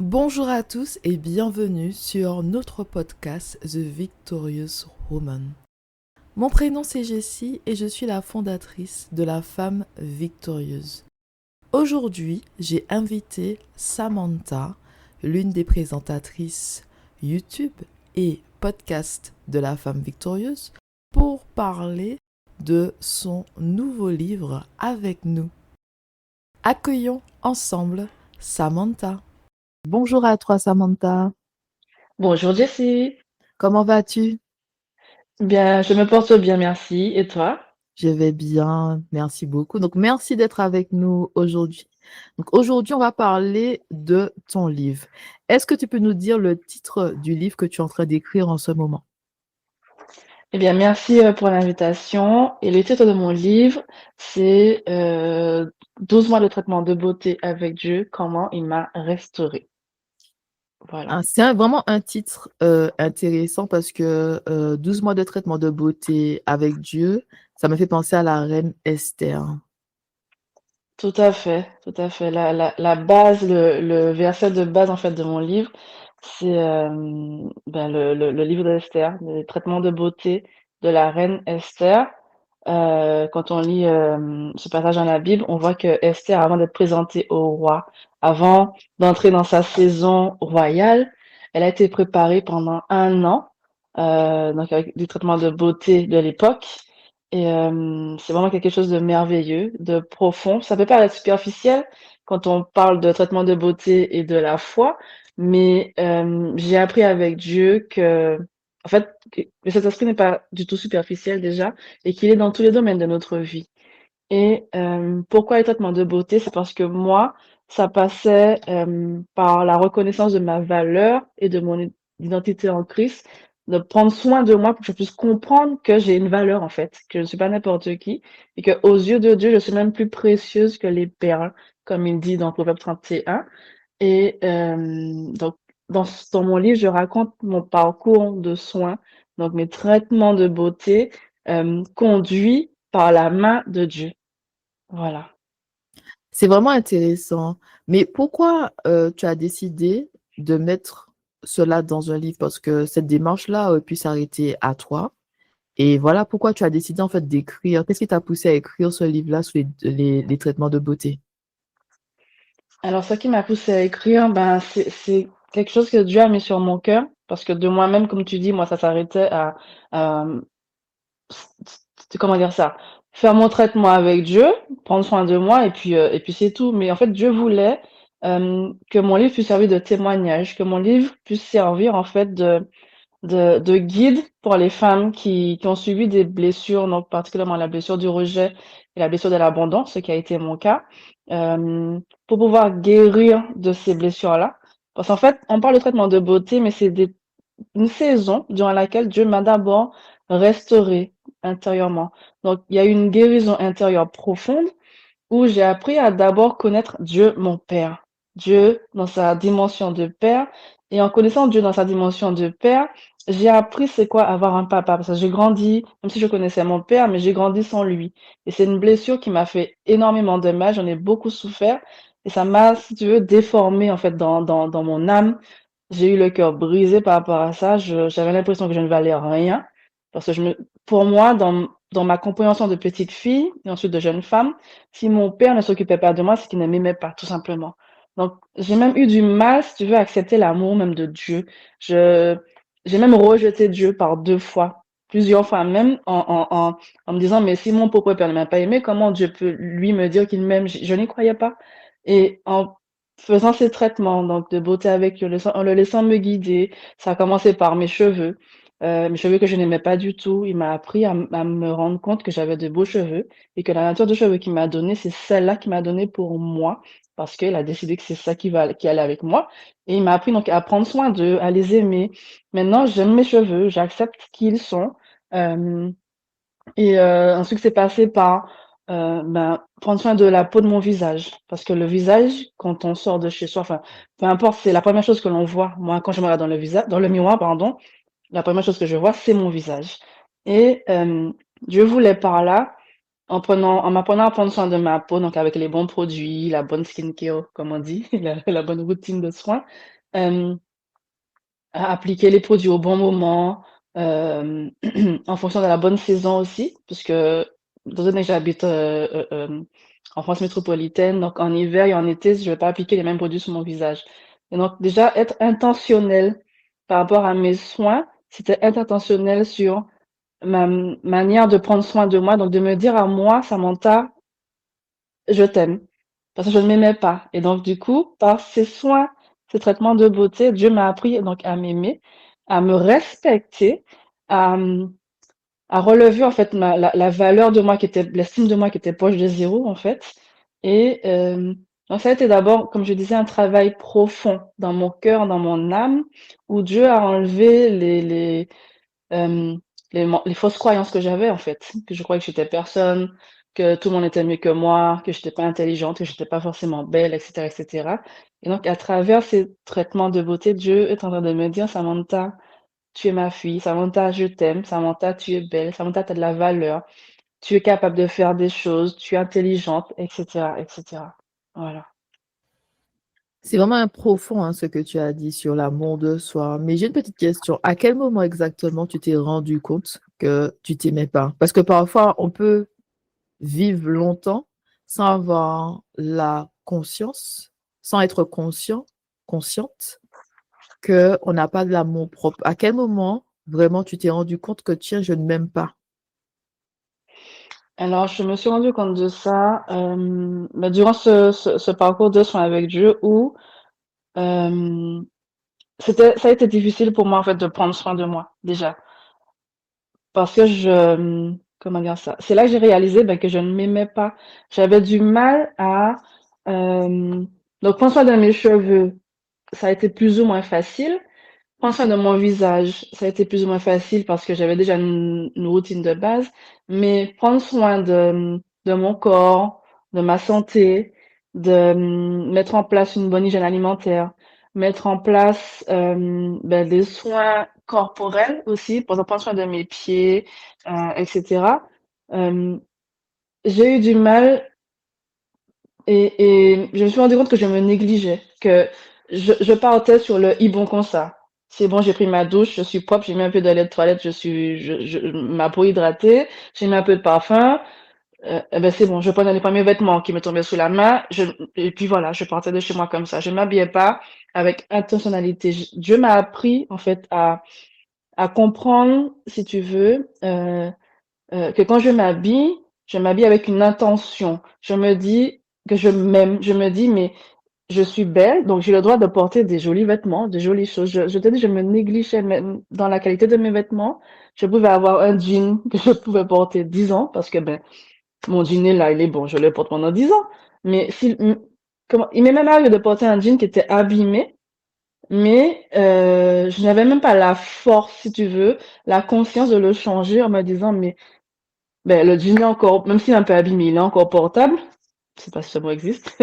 Bonjour à tous et bienvenue sur notre podcast The Victorious Woman. Mon prénom c'est Jessie et je suis la fondatrice de la femme victorieuse. Aujourd'hui, j'ai invité Samantha, l'une des présentatrices YouTube et podcast de la femme victorieuse, pour parler de son nouveau livre avec nous. Accueillons ensemble Samantha. Bonjour à toi Samantha, Bonjour Jessie. comment vas-tu? Bien, je me porte bien, merci. Et toi? Je vais bien, merci beaucoup. Donc, merci d'être avec nous aujourd'hui. Donc, aujourd'hui, on va parler de ton livre. Est-ce que tu peux nous dire le titre du livre que tu es en train d'écrire en ce moment? Eh bien, merci pour l'invitation. Et le titre de mon livre, c'est 12 mois de traitement de beauté avec Dieu, comment il m'a restaurée. Ah, Voilà. c'est vraiment un titre intéressant parce que 12 mois de traitement de beauté avec Dieu, ça me fait penser à la reine Esther. Tout à fait, tout à fait. La base, le verset de base en fait de mon livre, c'est le livre d'Esther, le traitement de beauté de la reine Esther. Quand on lit ce passage dans la Bible, on voit que Esther, avant d'être présentée au roi, avant d'entrer dans sa saison royale, elle a été préparée pendant 1 an, donc avec du traitement de beauté de l'époque. Et c'est vraiment quelque chose de merveilleux, de profond. Ça peut paraître superficiel quand on parle de traitement de beauté et de la foi, mais j'ai appris avec Dieu que, en fait, que le Saint-Esprit n'est pas du tout superficiel déjà et qu'il est dans tous les domaines de notre vie. Et pourquoi les traitements de beauté? C'est parce que moi, ça passait par la reconnaissance de ma valeur et de mon identité en Christ, de prendre soin de moi pour que je puisse comprendre que j'ai une valeur en fait, que je ne suis pas n'importe qui et que aux yeux de Dieu, je suis même plus précieuse que les perles, comme il dit dans Proverbe 31. Et donc dans mon livre, je raconte mon parcours de soins, donc mes traitements de beauté conduits par la main de Dieu. Voilà. C'est vraiment intéressant. Mais pourquoi tu as décidé de mettre cela dans un livre? Parce que cette démarche-là aurait pu s'arrêter à toi. Et voilà pourquoi tu as décidé en fait d'écrire. Qu'est-ce qui t'a poussé à écrire ce livre-là sur les traitements de beauté? Alors, ce qui m'a poussée à écrire, ben, c'est quelque chose que Dieu a mis sur mon cœur, parce que de moi-même, comme tu dis, moi, ça s'arrêtait à, comment dire ça? Faire mon traitement avec Dieu, prendre soin de moi, et puis c'est tout. Mais en fait, Dieu voulait que mon livre puisse servir de témoignage, que mon livre puisse servir en fait de guide pour les femmes qui ont subi des blessures, donc particulièrement la blessure du rejet et la blessure de l'abandon, ce qui a été mon cas, pour pouvoir guérir de ces blessures-là. Parce qu'en fait, on parle de traitement de beauté, mais c'est une saison durant laquelle Dieu m'a d'abord restaurée intérieurement. Donc, il y a eu une guérison intérieure profonde où j'ai appris à d'abord connaître Dieu, mon Père. Dieu dans sa dimension de Père. Et en connaissant Dieu dans sa dimension de Père, j'ai appris c'est quoi avoir un papa. Parce que j'ai grandi, même si je connaissais mon père, mais j'ai grandi sans lui. Et c'est une blessure qui m'a fait énormément de mal. J'en ai beaucoup souffert. Et ça m'a, si tu veux, déformé en fait dans mon âme. J'ai eu le cœur brisé par rapport à ça. J'avais l'impression que je ne valais rien. Parce que pour moi, dans ma compréhension de petite fille et ensuite de jeune femme, si mon père ne s'occupait pas de moi, c'est qu'il ne m'aimait pas, tout simplement. Donc, j'ai même eu du mal, si tu veux, à accepter l'amour même de Dieu. Je, j'ai même rejeté Dieu par 2 fois, plusieurs fois, même en me disant, mais si mon propre père ne m'a pas aimé, comment Dieu peut lui me dire qu'il m'aime? Je n'y croyais pas. Et en faisant ces traitements, donc de beauté avec lui, en le laissant me guider, ça a commencé par mes cheveux que je n'aimais pas du tout. Il m'a appris à me rendre compte que j'avais de beaux cheveux et que la nature de cheveux qu'il m'a donné, c'est celle-là qu'il m'a donné pour moi parce qu'il a décidé que c'est ça qui allait avec moi. Et il m'a appris donc à prendre soin d'eux, à les aimer. Maintenant, j'aime mes cheveux, j'accepte qui ils sont. Euh, ensuite, c'est passé par prendre soin de la peau de mon visage. Parce que le visage, quand on sort de chez soi, enfin, peu importe, c'est la première chose que l'on voit. Moi, quand je me regarde dans le miroir, pardon, la première chose que je vois, c'est mon visage. Et Dieu voulait par là en m'apprenant à prendre soin de ma peau, donc avec les bons produits, la bonne skincare, comme on dit, la bonne routine de soins, hem, à appliquer les produits au bon moment, hem, en fonction de la bonne saison aussi, puisque étant donné que j'habite, en France métropolitaine, donc en hiver et en été, je vais pas appliquer les mêmes produits sur mon visage et donc déjà être intentionnelle par rapport à mes soins, c'était être intentionnelle sur ma manière de prendre soin de moi, donc de me dire à moi: «Samantha, je t'aime», parce que je ne m'aimais pas et donc du coup, par ces soins, ces traitements de beauté, Dieu m'a appris donc à m'aimer, à me respecter, à, à relever en fait la valeur de moi qui était l'estime de moi qui était proche de zéro en fait et donc ça a été d'abord, comme je disais, un travail profond dans mon cœur, dans mon âme, où Dieu a enlevé Hem, les fausses croyances que j'avais en fait, que je croyais que j'étais personne, que tout le monde était mieux que moi, que j'étais pas intelligente, que j'étais pas forcément belle et cetera et donc à travers ces traitements de beauté, Dieu est en train de me dire: «Samantha, tu es ma fille. Samantha, je t'aime. Samantha, tu es belle. Samantha, tu as de la valeur. Tu es capable de faire des choses. Tu es intelligente» et cetera. Voilà. C'est vraiment profond, hein, ce que tu as dit sur l'amour de soi. Mais j'ai une petite question. À quel moment exactement tu t'es rendu compte que tu t'aimais pas? Parce que parfois, on peut vivre longtemps sans avoir la conscience, sans être consciente qu'on n'a pas de l'amour propre. À quel moment vraiment tu t'es rendu compte que tiens, je ne m'aime pas? Alors je me suis rendu compte de ça, bah, durant ce parcours de soins avec Dieu où, hem ça a été difficile pour moi, en fait, de prendre soin de moi, déjà. Parce que comment dire ça? C'est là que j'ai réalisé, bah, que je ne m'aimais pas. J'avais du mal à, hem donc prendre soin de mes cheveux, ça a été plus ou moins facile. Prendre soin de mon visage, ça a été plus ou moins facile parce que j'avais déjà une routine de base, mais prendre soin de mon corps, de ma santé, mettre en place une bonne hygiène alimentaire, mettre en place, bah, des soins corporels aussi, par exemple prendre soin de mes pieds, et cetera. Hem, j'ai eu du mal et je me suis rendu compte que je me négligeais, que je partais sur le «ils bon comme ça». C'est bon, j'ai pris ma douche, je suis propre, j'ai mis un peu de lait de toilette, je ma peau hydratée, j'ai mis un peu de parfum, et ben, c'est bon, je prenais les premiers vêtements qui me tombaient sous la main, et puis voilà, je partais de chez moi comme ça. Je m'habillais pas avec intentionnalité. Dieu m'a appris en fait à comprendre, si tu veux, que quand je m'habille avec une intention. Je me dis que je m'aime. Je me dis: «Mais je suis belle, donc j'ai le droit de porter des jolis vêtements, de jolies choses». Je te dis, je me négligeais même dans la qualité de mes vêtements. Je pouvais avoir un jean que je pouvais porter 10 ans parce que, ben, mon jean est là, il est bon, je le porte pendant 10 ans. Mais comment il m'est même arrivé de porter un jean qui était abîmé, mais je n'avais même pas la force, si tu veux, la conscience de le changer en me disant: «Mais ben, le jean est encore même s'il est un peu abîmé, il est encore portable». Je sais pas si ce mot existe,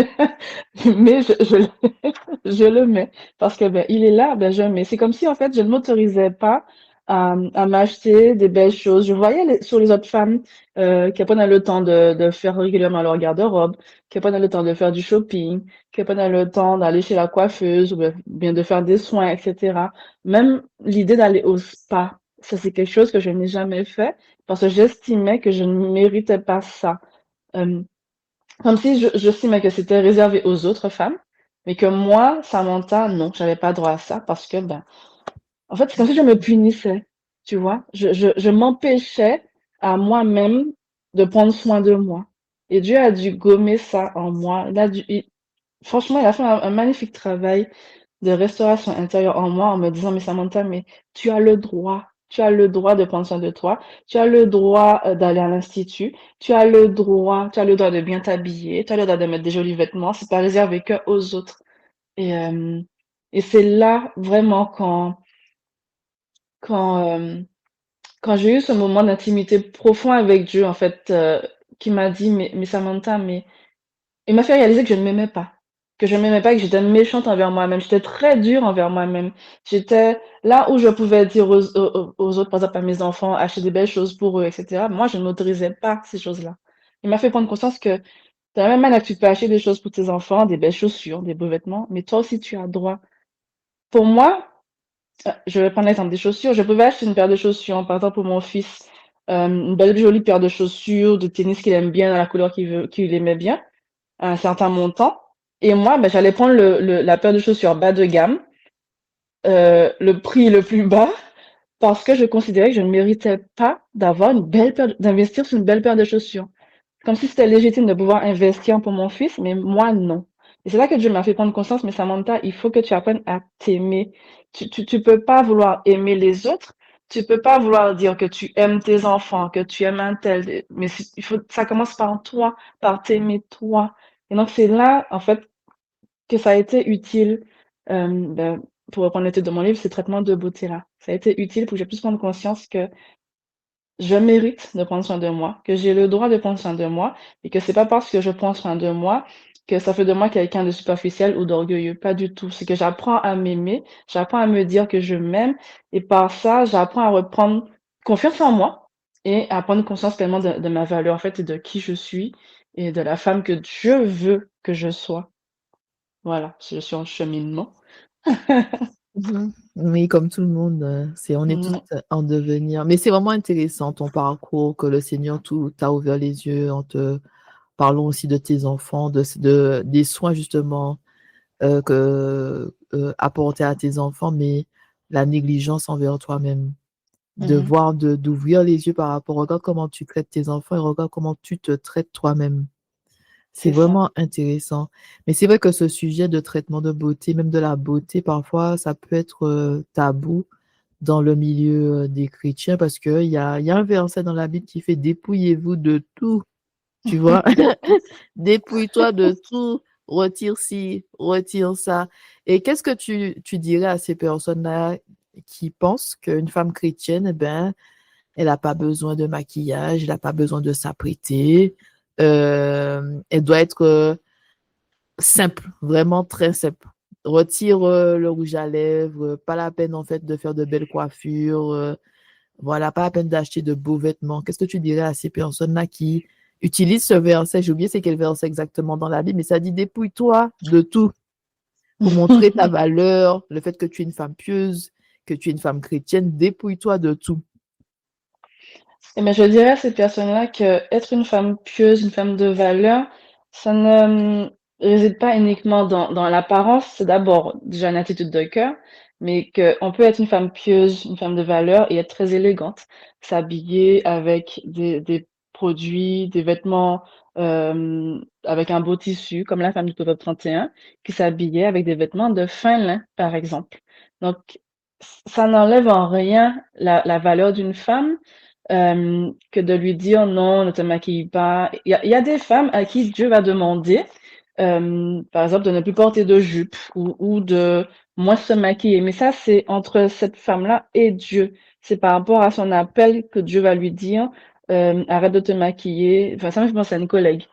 mais je le mets parce que, ben, il est là, ben, je le mets. C'est comme si, en fait, je ne m'autorisais pas à m'acheter des belles choses. Je voyais sur les autres femmes qui prenaient le temps de faire régulièrement leur garde-robe, qui prenaient le temps de faire du shopping, qui prenaient le temps d'aller chez la coiffeuse ou bien de faire des soins, et cetera. Même l'idée d'aller au spa, ça, c'est quelque chose que je n'ai jamais fait parce que j'estimais que je ne méritais pas ça. Hem, comme si j'estimais que c'était réservé aux autres femmes, mais que moi, Samantha, non, j'avais pas droit à ça parce que, ben, en fait, c'est comme si je me punissais, tu vois? Je m'empêchais à moi-même de prendre soin de moi et Dieu a dû gommer ça en moi. Franchement, il a fait un magnifique travail de restauration intérieure en moi en me disant: «Mais Samantha, mais tu as le droit de prendre soin de toi, tu as le droit, d'aller à l'institut, tu as le droit de bien t'habiller, tu as le droit de mettre des jolis vêtements, c'est pas réservé qu'aux autres» et et c'est là vraiment quand, quand j'ai eu ce moment d'intimité profond avec Dieu en fait, qui m'a dit: «Mais Samantha, mais» il m'a fait réaliser que je ne m'aimais pas, que je ne m'aimais pas, que j'étais méchante envers moi-même. J'étais très dure envers moi-même. J'étais là où je pouvais dire aux autres, par exemple à mes enfants, acheter des belles choses pour eux et cetera. Moi, je ne m'autorisais pas ces choses-là. Il m'a fait prendre conscience que de la même manière que tu peux acheter des choses pour tes enfants, des belles chaussures, des beaux vêtements, mais toi aussi tu as droit. Pour moi, je vais prendre l'exemple des chaussures. Je pouvais acheter une paire de chaussures, par exemple pour mon fils, une belle jolie paire de chaussures, de tennis qu'il aime bien, dans la couleur qu'il aimait bien, à un certain montant. Et moi, ben, j'allais prendre la paire de chaussures bas de gamme, le prix le plus bas, parce que je considérais que je ne méritais pas d'avoir d'investir sur une belle paire de chaussures. Comme si c'était légitime de pouvoir investir pour mon fils, mais moi, non. Et c'est là que Dieu m'a fait prendre conscience, mais Samantha, il faut que tu apprennes à t'aimer. Tu peux pas vouloir aimer les autres. Tu peux pas vouloir dire que tu aimes tes enfants, que tu aimes un tel, mais ça commence par toi, par t'aimer toi. Et donc, c'est là, en fait, que ça a été utile, ben, pour reprendre le titre de mon livre, ces traitements de beauté-là. Ça a été utile pour que je puisse prendre conscience que je mérite de prendre soin de moi, que j'ai le droit de prendre soin de moi et que c'est pas parce que je prends soin de moi que ça fait de moi quelqu'un de superficiel ou d'orgueilleux. Pas du tout. C'est que j'apprends à m'aimer, j'apprends à me dire que je m'aime et par ça, j'apprends à reprendre confiance en moi et à prendre conscience pleinement de ma valeur, en fait, et de qui je suis et de la femme que Dieu veut que je sois. Voilà, je suis en cheminement. Mhm. Oui, comme tout le monde, on est tous Mmh. en devenir. Mais c'est vraiment intéressant ton parcours, que le Seigneur tout t'a ouvert les yeux en te parlant aussi de tes enfants, des soins justement que apporter à tes enfants, mais la négligence envers toi-même. Mmh mh. D'ouvrir les yeux par rapport, regarde comment tu traites tes enfants et regarde comment tu te traites toi-même. C'est C'est ça. vraiment intéressant. Mais c'est vrai que ce sujet de traitement de beauté, même de la beauté, parfois, ça peut être tabou dans le milieu des chrétiens parce qu'il y a un verset dans la Bible qui fait dépouillez-vous de tout, tu vois? Dépouille-toi de tout, retire ci, retire ça. Et qu'est-ce que tu dirais à ces personnes-là qui pensent qu'une femme chrétienne, eh ben, elle n'a pas besoin de maquillage, elle n'a pas besoin de s'apprêter, elle doit être simple, vraiment très simple. Retire le rouge à lèvres, pas la peine en fait de faire de belles coiffures, voilà, pas la peine d'acheter de beaux vêtements. Qu'est-ce que tu dirais à ces personnes-là qui utilisent ce verset? J'ai oublié c'est quel verset exactement dans la Bible, mais ça dit dépouille-toi de tout pour montrer ta valeur, le fait que tu es une femme pieuse, que tu es une femme chrétienne, dépouille-toi de tout. Et ben, je dirais à ces personnes-là que être une femme pieuse, une femme de valeur, ça ne réside pas uniquement dans l'apparence. C'est d'abord déjà une attitude de cœur, mais qu'on peut être une femme pieuse, une femme de valeur et être très élégante, s'habiller avec des produits, des vêtements, avec un beau tissu, comme la femme du Proverbe 31, qui s'habillait avec des vêtements de fin lin, par exemple. Donc, ça n'enlève en rien la valeur d'une femme, que de lui dire: «Non, ne te maquille pas». Il y a des femmes à qui Dieu va demander, par exemple, de ne plus porter de jupe ou de moins se maquiller. Mais ça, c'est entre cette femme-là et Dieu. C'est par rapport à son appel que Dieu va lui dire: «Arrête de te maquiller». Enfin, ça me fait penser à une collègue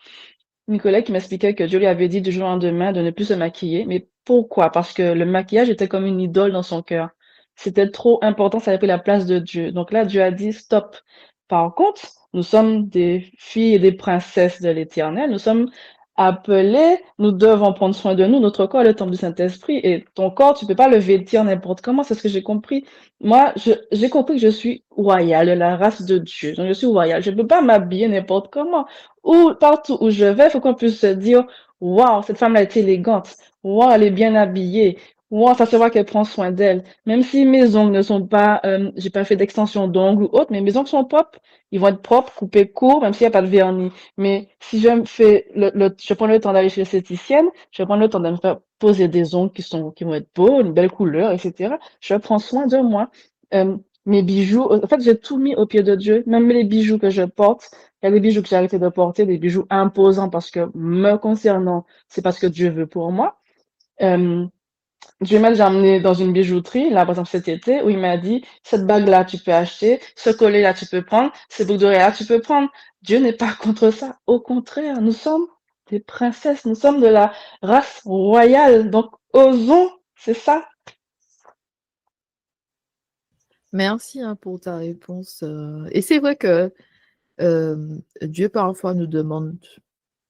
qui m'expliquait que Dieu lui avait dit du jour au lendemain de ne plus se maquiller. Mais pourquoi? Parce que le maquillage était comme une idole dans son cœur. C'était trop important, ça avait pris la place de Dieu. Donc là, Dieu a dit stop. Par contre, nous sommes des filles et des princesses de l'Éternel. Nous sommes appelées, nous devons prendre soin de nous. Notre corps est le temple du Saint-Esprit et ton corps, tu peux pas le vêtir n'importe comment. C'est ce que j'ai compris. Moi, j'ai compris que je suis royale, la race de Dieu. Donc, je suis royale. Je peux pas m'habiller n'importe comment. Ou partout où je vais, il faut qu'on puisse se dire, waouh, cette femme-là est élégante. Waouh, elle est bien habillée. Waouh, ça se voit qu'elle prend soin d'elle. Même si mes ongles ne sont pas, j'ai pas fait d'extension d'ongles ou autre, mais mes ongles sont propres. Ils vont être propres, coupés courts, même s'il n'y a pas de vernis. Mais si je me fais je prends le temps d'aller chez l'esthéticienne, je prends le temps de me faire poser des ongles qui vont être beaux, une belle couleur, etc. Je prends soin de moi. Euh, Mes bijoux, en fait, j'ai tout mis au pied de Dieu. Même les bijoux que je porte, il y a des bijoux que j'ai arrêté de porter, des bijoux imposants parce que me concernant, c'est parce que Dieu veut pour moi. Euh, Dieu m'a déjà emmené dans une bijouterie, là, par exemple, cet été, où il m'a dit, cette bague-là, tu peux acheter, ce collier-là, tu peux prendre, ces boucles d'oreilles-là, tu peux prendre. Dieu n'est pas contre ça. Au contraire, nous sommes des princesses, nous sommes de la race royale. Donc, osons, c'est ça. Merci hein, pour ta réponse. Et c'est vrai que Dieu parfois nous demande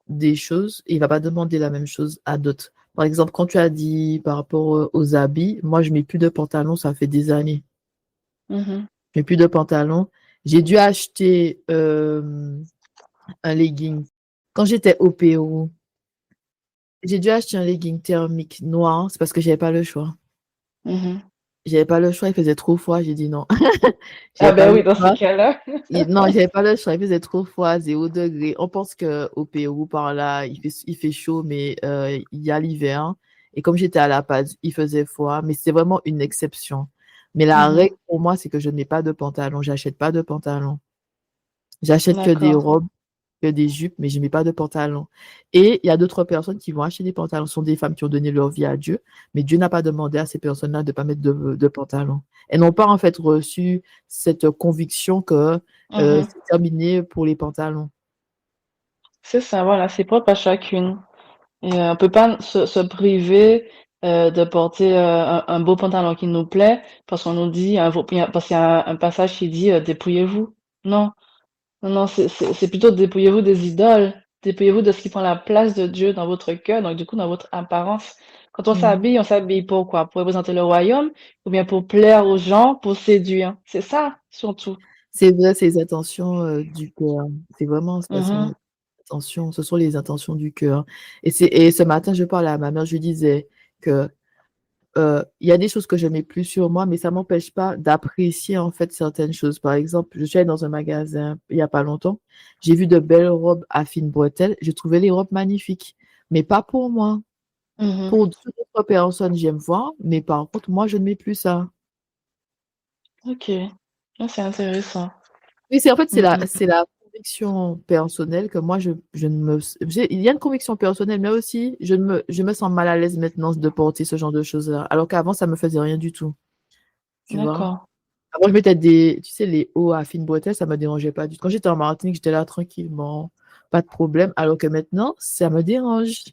des choses et il va pas demander la même chose à d'autres. Par exemple, quand tu as dit par rapport aux habits, moi je mets plus de pantalons, ça fait des années. Mhm, Je mets plus de pantalons. J'ai dû acheter un legging. Quand j'étais au Pérou, j'ai dû acheter un legging thermique noir, c'est parce que j'avais pas le choix. mhm. J'avais pas le choix, il faisait trop froid, j'ai dit non. Ah J'avais pas ben le oui, dans ces choix. cas-là. Non, j'avais pas le choix, il faisait trop froid, 0 degré. On pense que au Pérou, par là, il fait chaud, mais il y a l'hiver. Et comme j'étais à La Paz, il faisait froid, mais c'est vraiment une exception. Mais la Mhm, règle pour moi, c'est que je ne mets pas de pantalon. J'achète pas de pantalon. J'achète que des d'accord. robes, que des jupes, mais je mets pas de pantalon. Et il y a d'autres personnes qui vont acheter des pantalons. Ce sont des femmes qui ont donné leur vie à Dieu, mais Dieu n'a pas demandé à ces personnes-là de ne pas mettre de pantalon. Elles n'ont pas en fait reçu cette conviction que Mhm. c'est terminé pour les pantalons. C'est ça, voilà, c'est propre à chacune. Et on peut pas se priver de porter un beau pantalon qui nous plaît parce qu'on nous dit, parce qu'il y a un passage qui dit dépouillez-vous. Non, non, non, c'est plutôt dépouillez-vous des idoles, dépouillez-vous de ce qui prend la place de Dieu dans votre cœur, donc du coup dans votre apparence. Quand Mhm. on s'habille pour quoi? Pour représenter le royaume ou bien pour plaire aux gens, pour séduire. C'est ça, surtout. C'est vrai, c'est les intentions du cœur. C'est vraiment ça, c'est Mhm, les intentions, ce sont les intentions du cœur. Et ce matin, je parlais à ma mère, je lui disais que il y a des choses que je mets plus sur moi, mais ça m'empêche pas d'apprécier en fait certaines choses. Par exemple, je suis allée dans un magasin il y a pas longtemps, j'ai vu de belles robes à fines bretelles, j'ai trouvé les robes magnifiques, mais pas pour moi. mhm. Pour d'autres personnes, j'aime voir, mais par contre, moi, je ne mets plus ça. Ok. Ah, c'est intéressant. Oui, c'est en fait, Mm, mm. c'est la conviction personnelle que moi, je ne me, il y a une conviction personnelle, mais aussi, je me sens mal à l'aise maintenant de porter ce genre de choses-là, alors qu'avant, ça me faisait rien du tout, tu vois. D'accord. Avant, je mettais des, tu sais, les hauts à fines bretelles, ça me dérangeait pas du tout. Quand j'étais en Martinique, j'étais là tranquillement, pas de problème, alors que maintenant, ça me dérange.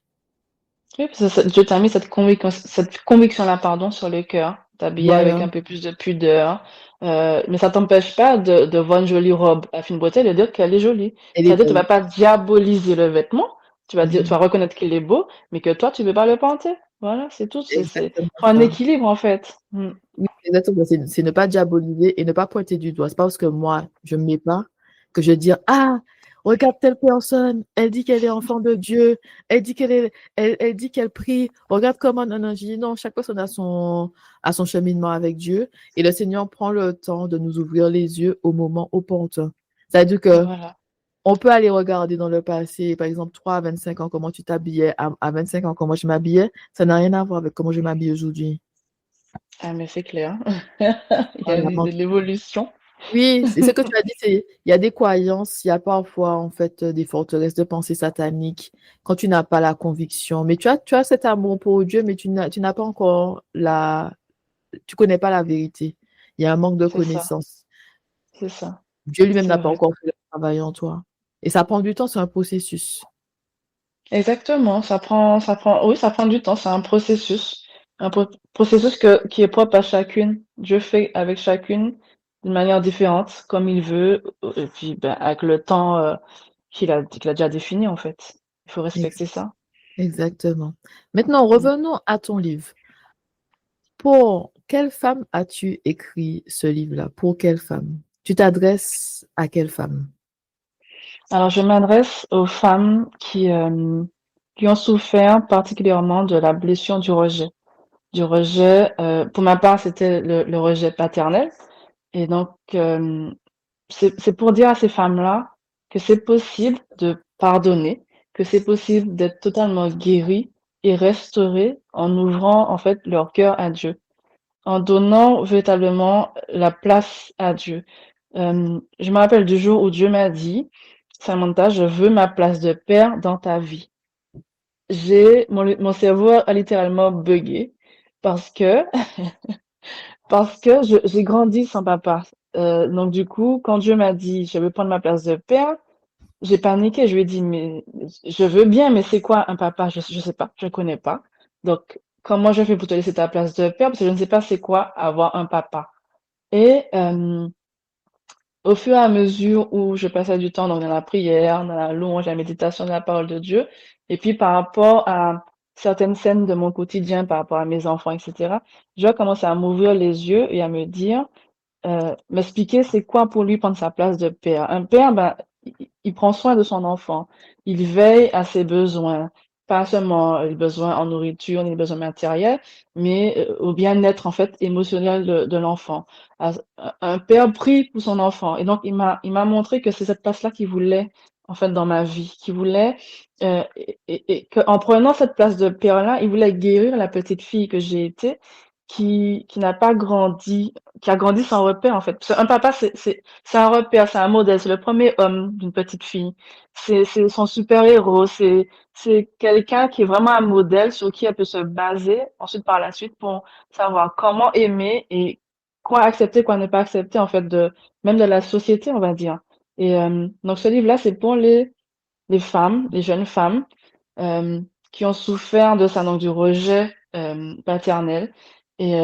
Oui, parce que Dieu t'a mis cette conviction-là, pardon, sur le cœur. T'habiller avec Voilà. un peu plus de pudeur. Mais ça t'empêche pas de voir une jolie robe à fine bretelle et de dire qu'elle est jolie. Elle est C'est-à-dire que tu vas belle. pas diaboliser le vêtement. Tu vas Mhm. reconnaître qu'il est beau, mais que toi, tu veux pas le porter. Voilà, c'est tout. Exactement Faut un ça. équilibre, en fait. Mm. Oui, exactement. C'est ne pas diaboliser et ne pas pointer du doigt. C'est pas parce que moi, je ne mets pas que je vais dire, ah, regarde telle personne, elle dit qu'elle est enfant de Dieu, elle dit qu'elle prie, regarde comment, non, non, je dis non, chaque personne a son cheminement avec Dieu et le Seigneur prend le temps de nous ouvrir les yeux au moment opportun. C'est-à-dire que Voilà. on peut aller regarder dans le passé, par exemple, 3 à 25 ans, comment tu t'habillais, à 25 ans, comment je m'habillais, ça n'a rien à voir avec comment je m'habille aujourd'hui. Ah, mais c'est clair. Il y a Voilà. de l'évolution. Oui, c'est ce que tu as dit, c'est il y a des croyances, il y a parfois en fait des forteresses de pensée sataniques quand tu n'as pas la conviction. Mais tu as cet amour pour Dieu, mais tu n'as pas encore tu connais pas la vérité. Il y a un manque de C'est ça. connaissance. C'est ça. Dieu lui-même C'est n'a pas vrai. encore fait le travail en toi. Et ça prend du temps, c'est un processus. Exactement, oui, ça prend du temps, c'est un processus qui est propre à chacune. Dieu fait avec chacune d'une manière différente, comme il veut, et puis ben, avec le temps qu'il a déjà défini en fait. Il faut Ex- respecter ça. Exactement. Maintenant, Mm. revenons à ton livre. Pour quelle femme as-tu écrit ce livre-là? Pour quelle femme? Tu t'adresses à quelle femme? Alors, je m'adresse aux femmes qui ont souffert particulièrement de la blessure du rejet. Du rejet, pour ma part, c'était le rejet paternel. Et donc, c'est pour dire à ces femmes-là que c'est possible de pardonner, que c'est possible d'être totalement guéri et restauré en ouvrant en fait leur cœur à Dieu, en donnant véritablement la place à Dieu. Je me rappelle du jour où Dieu m'a dit: «Samantha, je veux ma place de père dans ta vie». Mon cerveau a littéralement buggé parce que j'ai grandi sans papa. Donc du coup, quand Dieu m'a dit: «Je veux prendre ma place de père», j'ai paniqué. Je lui ai dit: «Mais je veux bien, mais c'est quoi un papa? Je sais pas, je connais pas. Donc comment je fais pour te laisser ta place de père? Parce que je ne sais pas c'est quoi avoir un papa». Et au fur et à mesure où je passais du temps donc dans la prière, dans la louange, la méditation de la parole de Dieu, et puis par rapport à certaines scènes de mon quotidien, par rapport à mes enfants, et cetera, Dieu a commencé à m'ouvrir les yeux et à me dire, m'expliquer c'est quoi pour lui prendre sa place de père. Un père, ben, il prend soin de son enfant. Il veille à ses besoins, pas seulement les besoins en nourriture, ni les besoins matériels, mais au bien-être en fait émotionnel de l'enfant. Un père prie pour son enfant. Et donc il m'a montré que c'est cette place-là qu'il voulait en fait dans ma vie, qu'il voulait et qu'en prenant cette place de père-là, il voulait guérir la petite fille que j'ai été, qui n'a pas grandi, qui a grandi sans repère en fait. Parce qu'un papa, c'est un repère, c'est un modèle, c'est le premier homme d'une petite fille. C'est son super-héros, c'est quelqu'un qui est vraiment un modèle sur qui elle peut se baser ensuite par la suite pour savoir comment aimer et quoi accepter, quoi ne pas accepter en fait de même de la société, on va dire. Et donc ce livre-là, c'est pour les femmes, les jeunes femmes qui ont souffert de ça, donc du rejet paternel et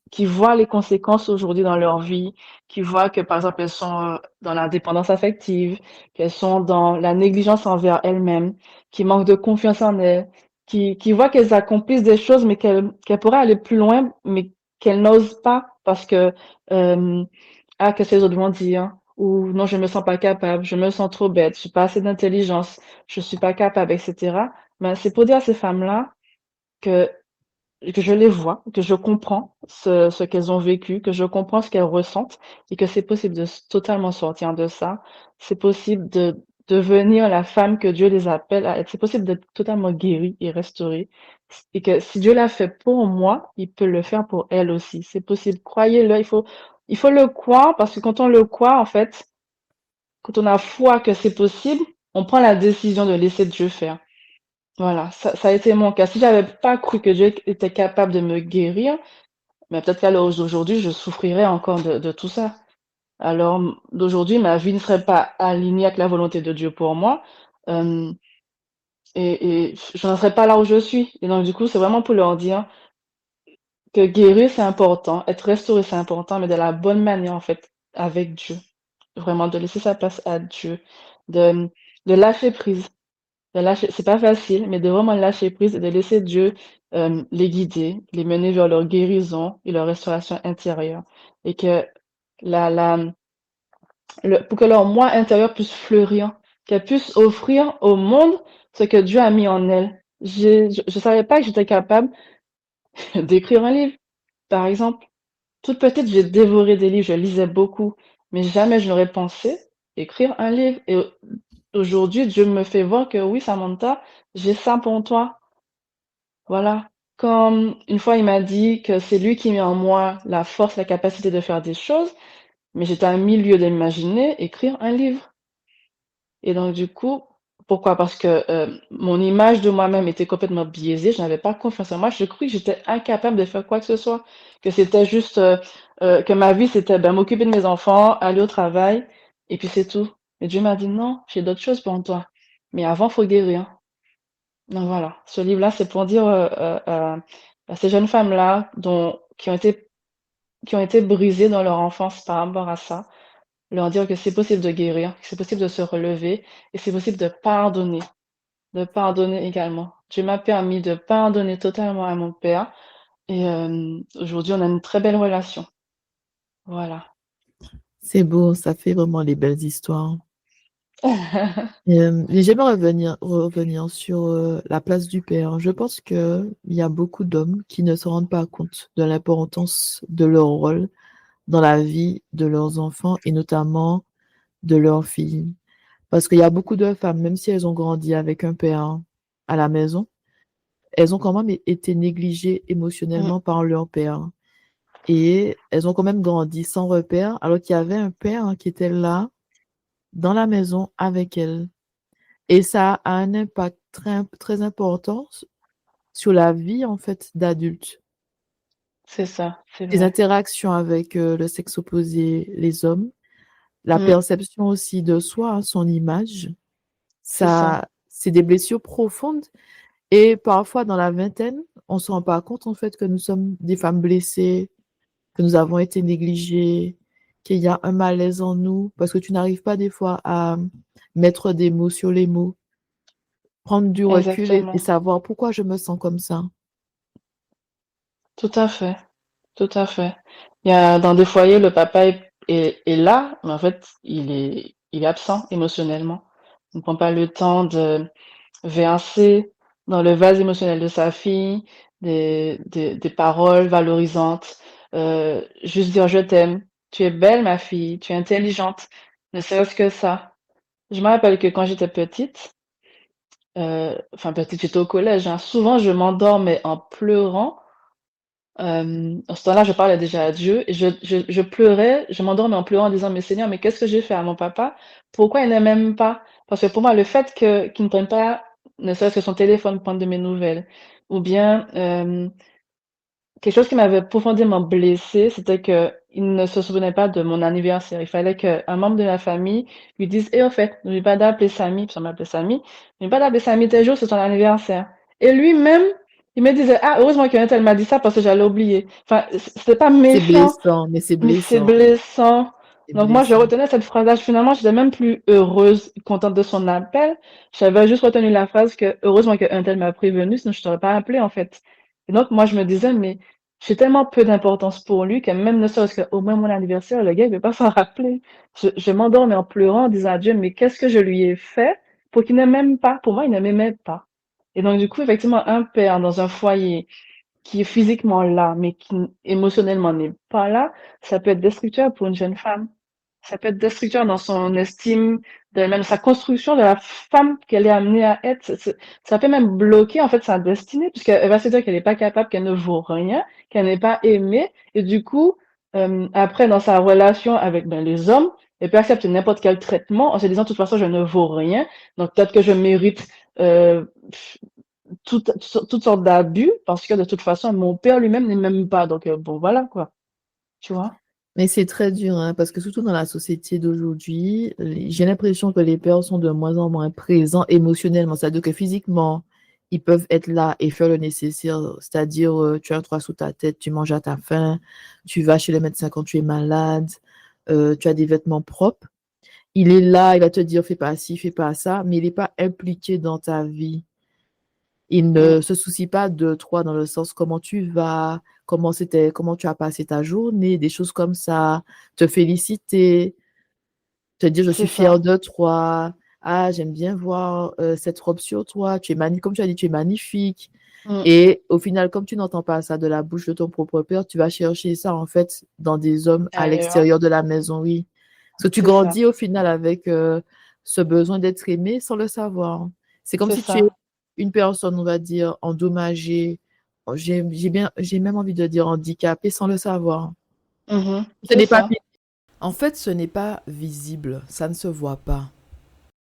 qui voient les conséquences aujourd'hui dans leur vie, qui voient que, par exemple, elles sont dans la dépendance affective, qu'elles sont dans la négligence envers elles-mêmes, qui manquent de confiance en elles, qui voient qu'elles accomplissent des choses, mais qu'elles pourraient aller plus loin, mais qu'elles n'osent pas parce que, ah, qu'est-ce que les autres vont dire? Ou non, je me sens pas capable, je me sens trop bête, j'ai pas assez d'intelligence, je suis pas capable, etc. Ben, c'est pour dire à ces femmes-là que je les vois, que je comprends ce qu'elles ont vécu, que je comprends ce qu'elles ressentent et que c'est possible de totalement sortir de ça. C'est possible de devenir la femme que Dieu les appelle à être. C'est possible d'être totalement guérie et restaurée. Et que si Dieu l'a fait pour moi, il peut le faire pour elle aussi. C'est possible. Croyez-le. Il faut le croire parce que quand on le croit, en fait, quand on a foi que c'est possible, on prend la décision de laisser Dieu faire. Voilà, ça a été mon cas. Si j'avais pas cru que Dieu était capable de me guérir, mais peut-être qu'à l'heure d'aujourd'hui, je souffrirais encore de tout ça. Alors, d'aujourd'hui, ma vie ne serait pas alignée avec la volonté de Dieu pour moi, euh, et je n'en serais pas là où je suis. Et donc, du coup, c'est vraiment pour leur dire que guérir, c'est important, être restauré, c'est important, mais de la bonne manière, en fait, avec Dieu. Vraiment, de laisser sa place à Dieu, de, de lâcher prise. C'est pas facile, mais de vraiment lâcher prise et de laisser Dieu les guider, les mener vers leur guérison et leur restauration intérieure. Et que la, pour que leur moi intérieur puisse fleurir, qu'elle puisse offrir au monde ce que Dieu a mis en elle. Je savais pas que j'étais capable d'écrire un livre, par exemple. Toute petite, j'ai dévoré des livres, je lisais beaucoup, mais jamais je n'aurais pensé écrire un livre. Et aujourd'hui, Dieu me fait voir que oui, Samantha, j'ai ça pour toi. Voilà. Comme une fois, il m'a dit que c'est lui qui met en moi la force, la capacité de faire des choses, mais j'étais à un milieu d'imaginer écrire un livre. Et donc, du coup, pourquoi? Parce que mon image de moi-même était complètement biaisée, je n'avais pas confiance en moi, je croyais que j'étais incapable de faire quoi que ce soit, que c'était juste, que ma vie, c'était ben, m'occuper de mes enfants, aller au travail, et puis c'est tout. Et Dieu m'a dit, non, j'ai d'autres choses pour toi. Mais avant, faut guérir. Donc voilà, ce livre-là, c'est pour dire à ces jeunes femmes-là qui ont été brisées dans leur enfance par rapport à ça, leur dire que c'est possible de guérir, que c'est possible de se relever et c'est possible de pardonner également. Dieu m'a permis de pardonner totalement à mon père et aujourd'hui, on a une très belle relation. Voilà. C'est beau, ça fait vraiment les belles histoires. Mais j'aimerais revenir sur la place du père. Je pense qu'il y a beaucoup d'hommes qui ne se rendent pas compte de l'importance de leur rôle dans la vie de leurs enfants et notamment de leurs filles. Parce qu'il y a beaucoup de femmes, même si elles ont grandi avec un père à la maison, elles ont quand même été négligées Mm, émotionnellement par leur père. Et elles ont quand même grandi sans repère, alors qu'il y avait un père qui était là, dans la maison, avec elles. Et ça a un impact très important sur la vie, en fait, d'adulte. c'est ça, c'est Les vrai. interactions avec le sexe opposé, les hommes, la Mm, perception aussi de soi, hein, son image, c'est ça. ça, c'est des blessures profondes. Et parfois, dans la vingtaine, on ne se rend pas compte, en fait, que nous sommes des femmes blessées, que nous avons été négligées. qu'il y a un malaise en nous parce que tu n'arrives pas des fois à mettre des mots sur les mots, prendre du recul et Exactement. savoir pourquoi je me sens comme ça. Tout à fait. Tout à fait. Il y a dans des foyers, le papa est là, mais en fait, il est absent émotionnellement. Il ne prend pas le temps de verser dans le vase émotionnel de sa fille des paroles valorisantes, juste dire: «Je t'aime, tu es belle ma fille, tu es intelligente», ne serait-ce que ça. Je me rappelle que quand j'étais petite, enfin petite, j'étais au collège, hein, souvent je m'endormais en pleurant. En ce temps-là, je parlais déjà à Dieu et je pleurais, je m'endormais en pleurant en disant: «Mais Seigneur, mais qu'est-ce que j'ai fait à mon papa? Pourquoi il ne m'aime pas?» Parce que pour moi, le fait qu'il ne prenne pas ne serait-ce que son téléphone pour prendre de mes nouvelles ou bien, quelque chose qui m'avait profondément blessée, c'était qu'il ne se souvenait pas de mon anniversaire. Il fallait qu'un membre de la famille lui dise: «Eh, au fait, n'oublie pas d'appeler Samy», puis on m'appelait Samy, «N'oublie pas d'appeler Samy tel jour, c'est son anniversaire». Et lui-même, il me disait: «Ah, heureusement qu'un tel m'a dit ça parce que j'allais oublier». Enfin, c'était pas C'est méchant, blessant, mais c'est mais c'est blessant, blessant. c'est Donc moi, je blessant. retenais cette phrase-là. Finalement, j'étais même plus heureuse, contente de son appel. J'avais juste retenu la phrase que heureusement qu'un tel m'a prévenu, sinon je t'aurais pas appelé, en fait. Et donc, moi, je me disais, mais j'ai tellement peu d'importance pour lui que même ne serait-ce qu'au moins mon anniversaire, le gars, il veut pas s'en rappeler. Je m'endormais en pleurant, en disant à Dieu, mais qu'est-ce que je lui ai fait pour qu'il ne m'aime pas? Pour moi, il ne m'aimait pas. Et donc, du coup, effectivement, un père dans un foyer qui est physiquement là, mais qui émotionnellement n'est pas là, ça peut être destructeur pour une jeune femme. Ça peut être destructeur dans son estime d'elle-même, sa construction de la femme qu'elle est amenée à être. Ça peut même bloquer en fait sa destinée, puisqu'elle va se dire qu'elle n'est pas capable, qu'elle ne vaut rien, qu'elle n'est pas aimée. Et du coup, après, dans sa relation avec ben, les hommes, elle peut accepter n'importe quel traitement en se disant, de toute façon, je ne vaux rien. Donc peut-être que je mérite euh, toutes sortes d'abus, parce que de toute façon, mon père lui-même n'est même pas. Donc bon, voilà quoi, tu vois. Mais c'est très dur, hein, parce que surtout dans la société d'aujourd'hui, j'ai l'impression que les pères sont de moins en moins présents émotionnellement. C'est-à-dire que physiquement, ils peuvent être là et faire le nécessaire. C'est-à-dire, tu as un toit sous ta tête, tu manges à ta faim, tu vas chez le médecin quand tu es malade, tu as des vêtements propres. Il est là, il va te dire, fais pas ci, fais pas ça, mais il n'est pas impliqué dans ta vie. Il Mm, ne se soucie pas de toi dans le sens comment tu vas, comment tu as passé ta journée, des choses comme ça, te féliciter, te dire je c'est suis ça. fière de toi, ah j'aime bien voir cette robe sur toi, comme tu as dit, tu es magnifique. Mm, Et au final, comme tu n'entends pas ça de la bouche de ton propre père, tu vas chercher ça en fait dans des hommes à ailleurs, l'extérieur de la maison, oui. Parce que tu c'est ça. grandis au final avec ce besoin d'être aimé sans le savoir. C'est comme C'est si tu es ça. une personne, on va dire, endommagée. J'ai même envie de dire handicapée sans le savoir. Mhm. Ce C'est n'est pas ça. visible. En fait, ce n'est pas visible, ça ne se voit pas.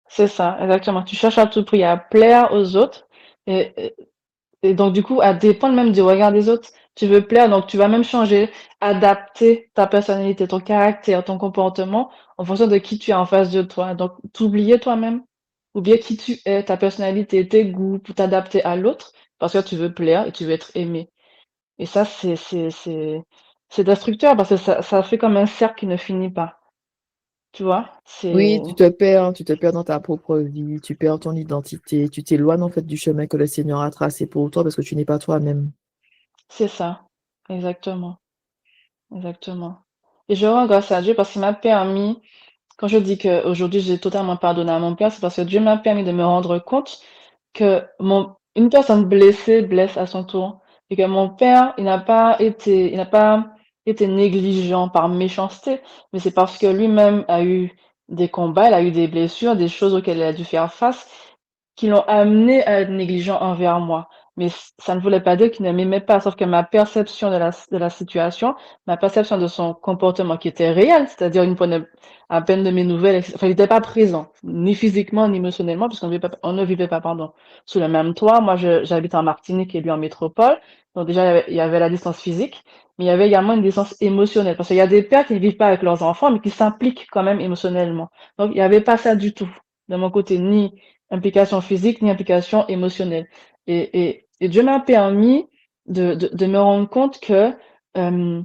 C'est ça, exactement. Tu cherches à tout prix à plaire aux autres et, et, et donc du coup à dépendre même du regard des autres. Tu veux plaire, donc tu vas même changer, adapter ta personnalité, ton caractère, ton comportement en fonction de qui tu es en face de toi. Donc t'oublier toi-même, oublier qui tu es, ta personnalité, tes goûts pour t'adapter à l'autre parce que tu veux plaire et tu veux être aimé. Et ça, c'est destructeur parce que ça fait comme un cercle qui ne finit pas. Tu vois? Oui, C'est tu te perds dans ta propre vie, tu perds ton identité, tu t'éloignes en fait du chemin que le Seigneur a tracé pour toi parce que tu n'es pas toi-même. c'est ça. Exactement. Exactement. Et je rends grâce à Dieu parce qu'il m'a permis, quand je dis qu'aujourd'hui j'ai totalement pardonné à mon père, c'est parce que Dieu m'a permis de me rendre compte que une personne blessée blesse à son tour. Et que mon père, il n'a pas été négligent par méchanceté, mais c'est parce que lui-même a eu des combats, il a eu des blessures, des choses auxquelles il a dû faire face, qui l'ont amené à être négligent envers moi. Mais ça ne voulait pas dire qu'il ne m'aimait pas, sauf que ma perception de la situation, ma perception de son comportement qui était réel, c'est-à-dire il ne prenait à peine de mes nouvelles, enfin, il n'était pas présent, ni physiquement, ni émotionnellement, puisqu'on on ne vivait pas, pardon, sous le même toit. Moi, j'habite en Martinique et lui en métropole. Donc déjà, il y avait la distance physique, mais il y avait également une distance émotionnelle. Parce qu'il y a des pères qui ne vivent pas avec leurs enfants, mais qui s'impliquent quand même émotionnellement. Donc, il n'y avait pas ça du tout de mon côté, ni implication physique, ni implication émotionnelle. Et Dieu m'a permis de me rendre compte que, que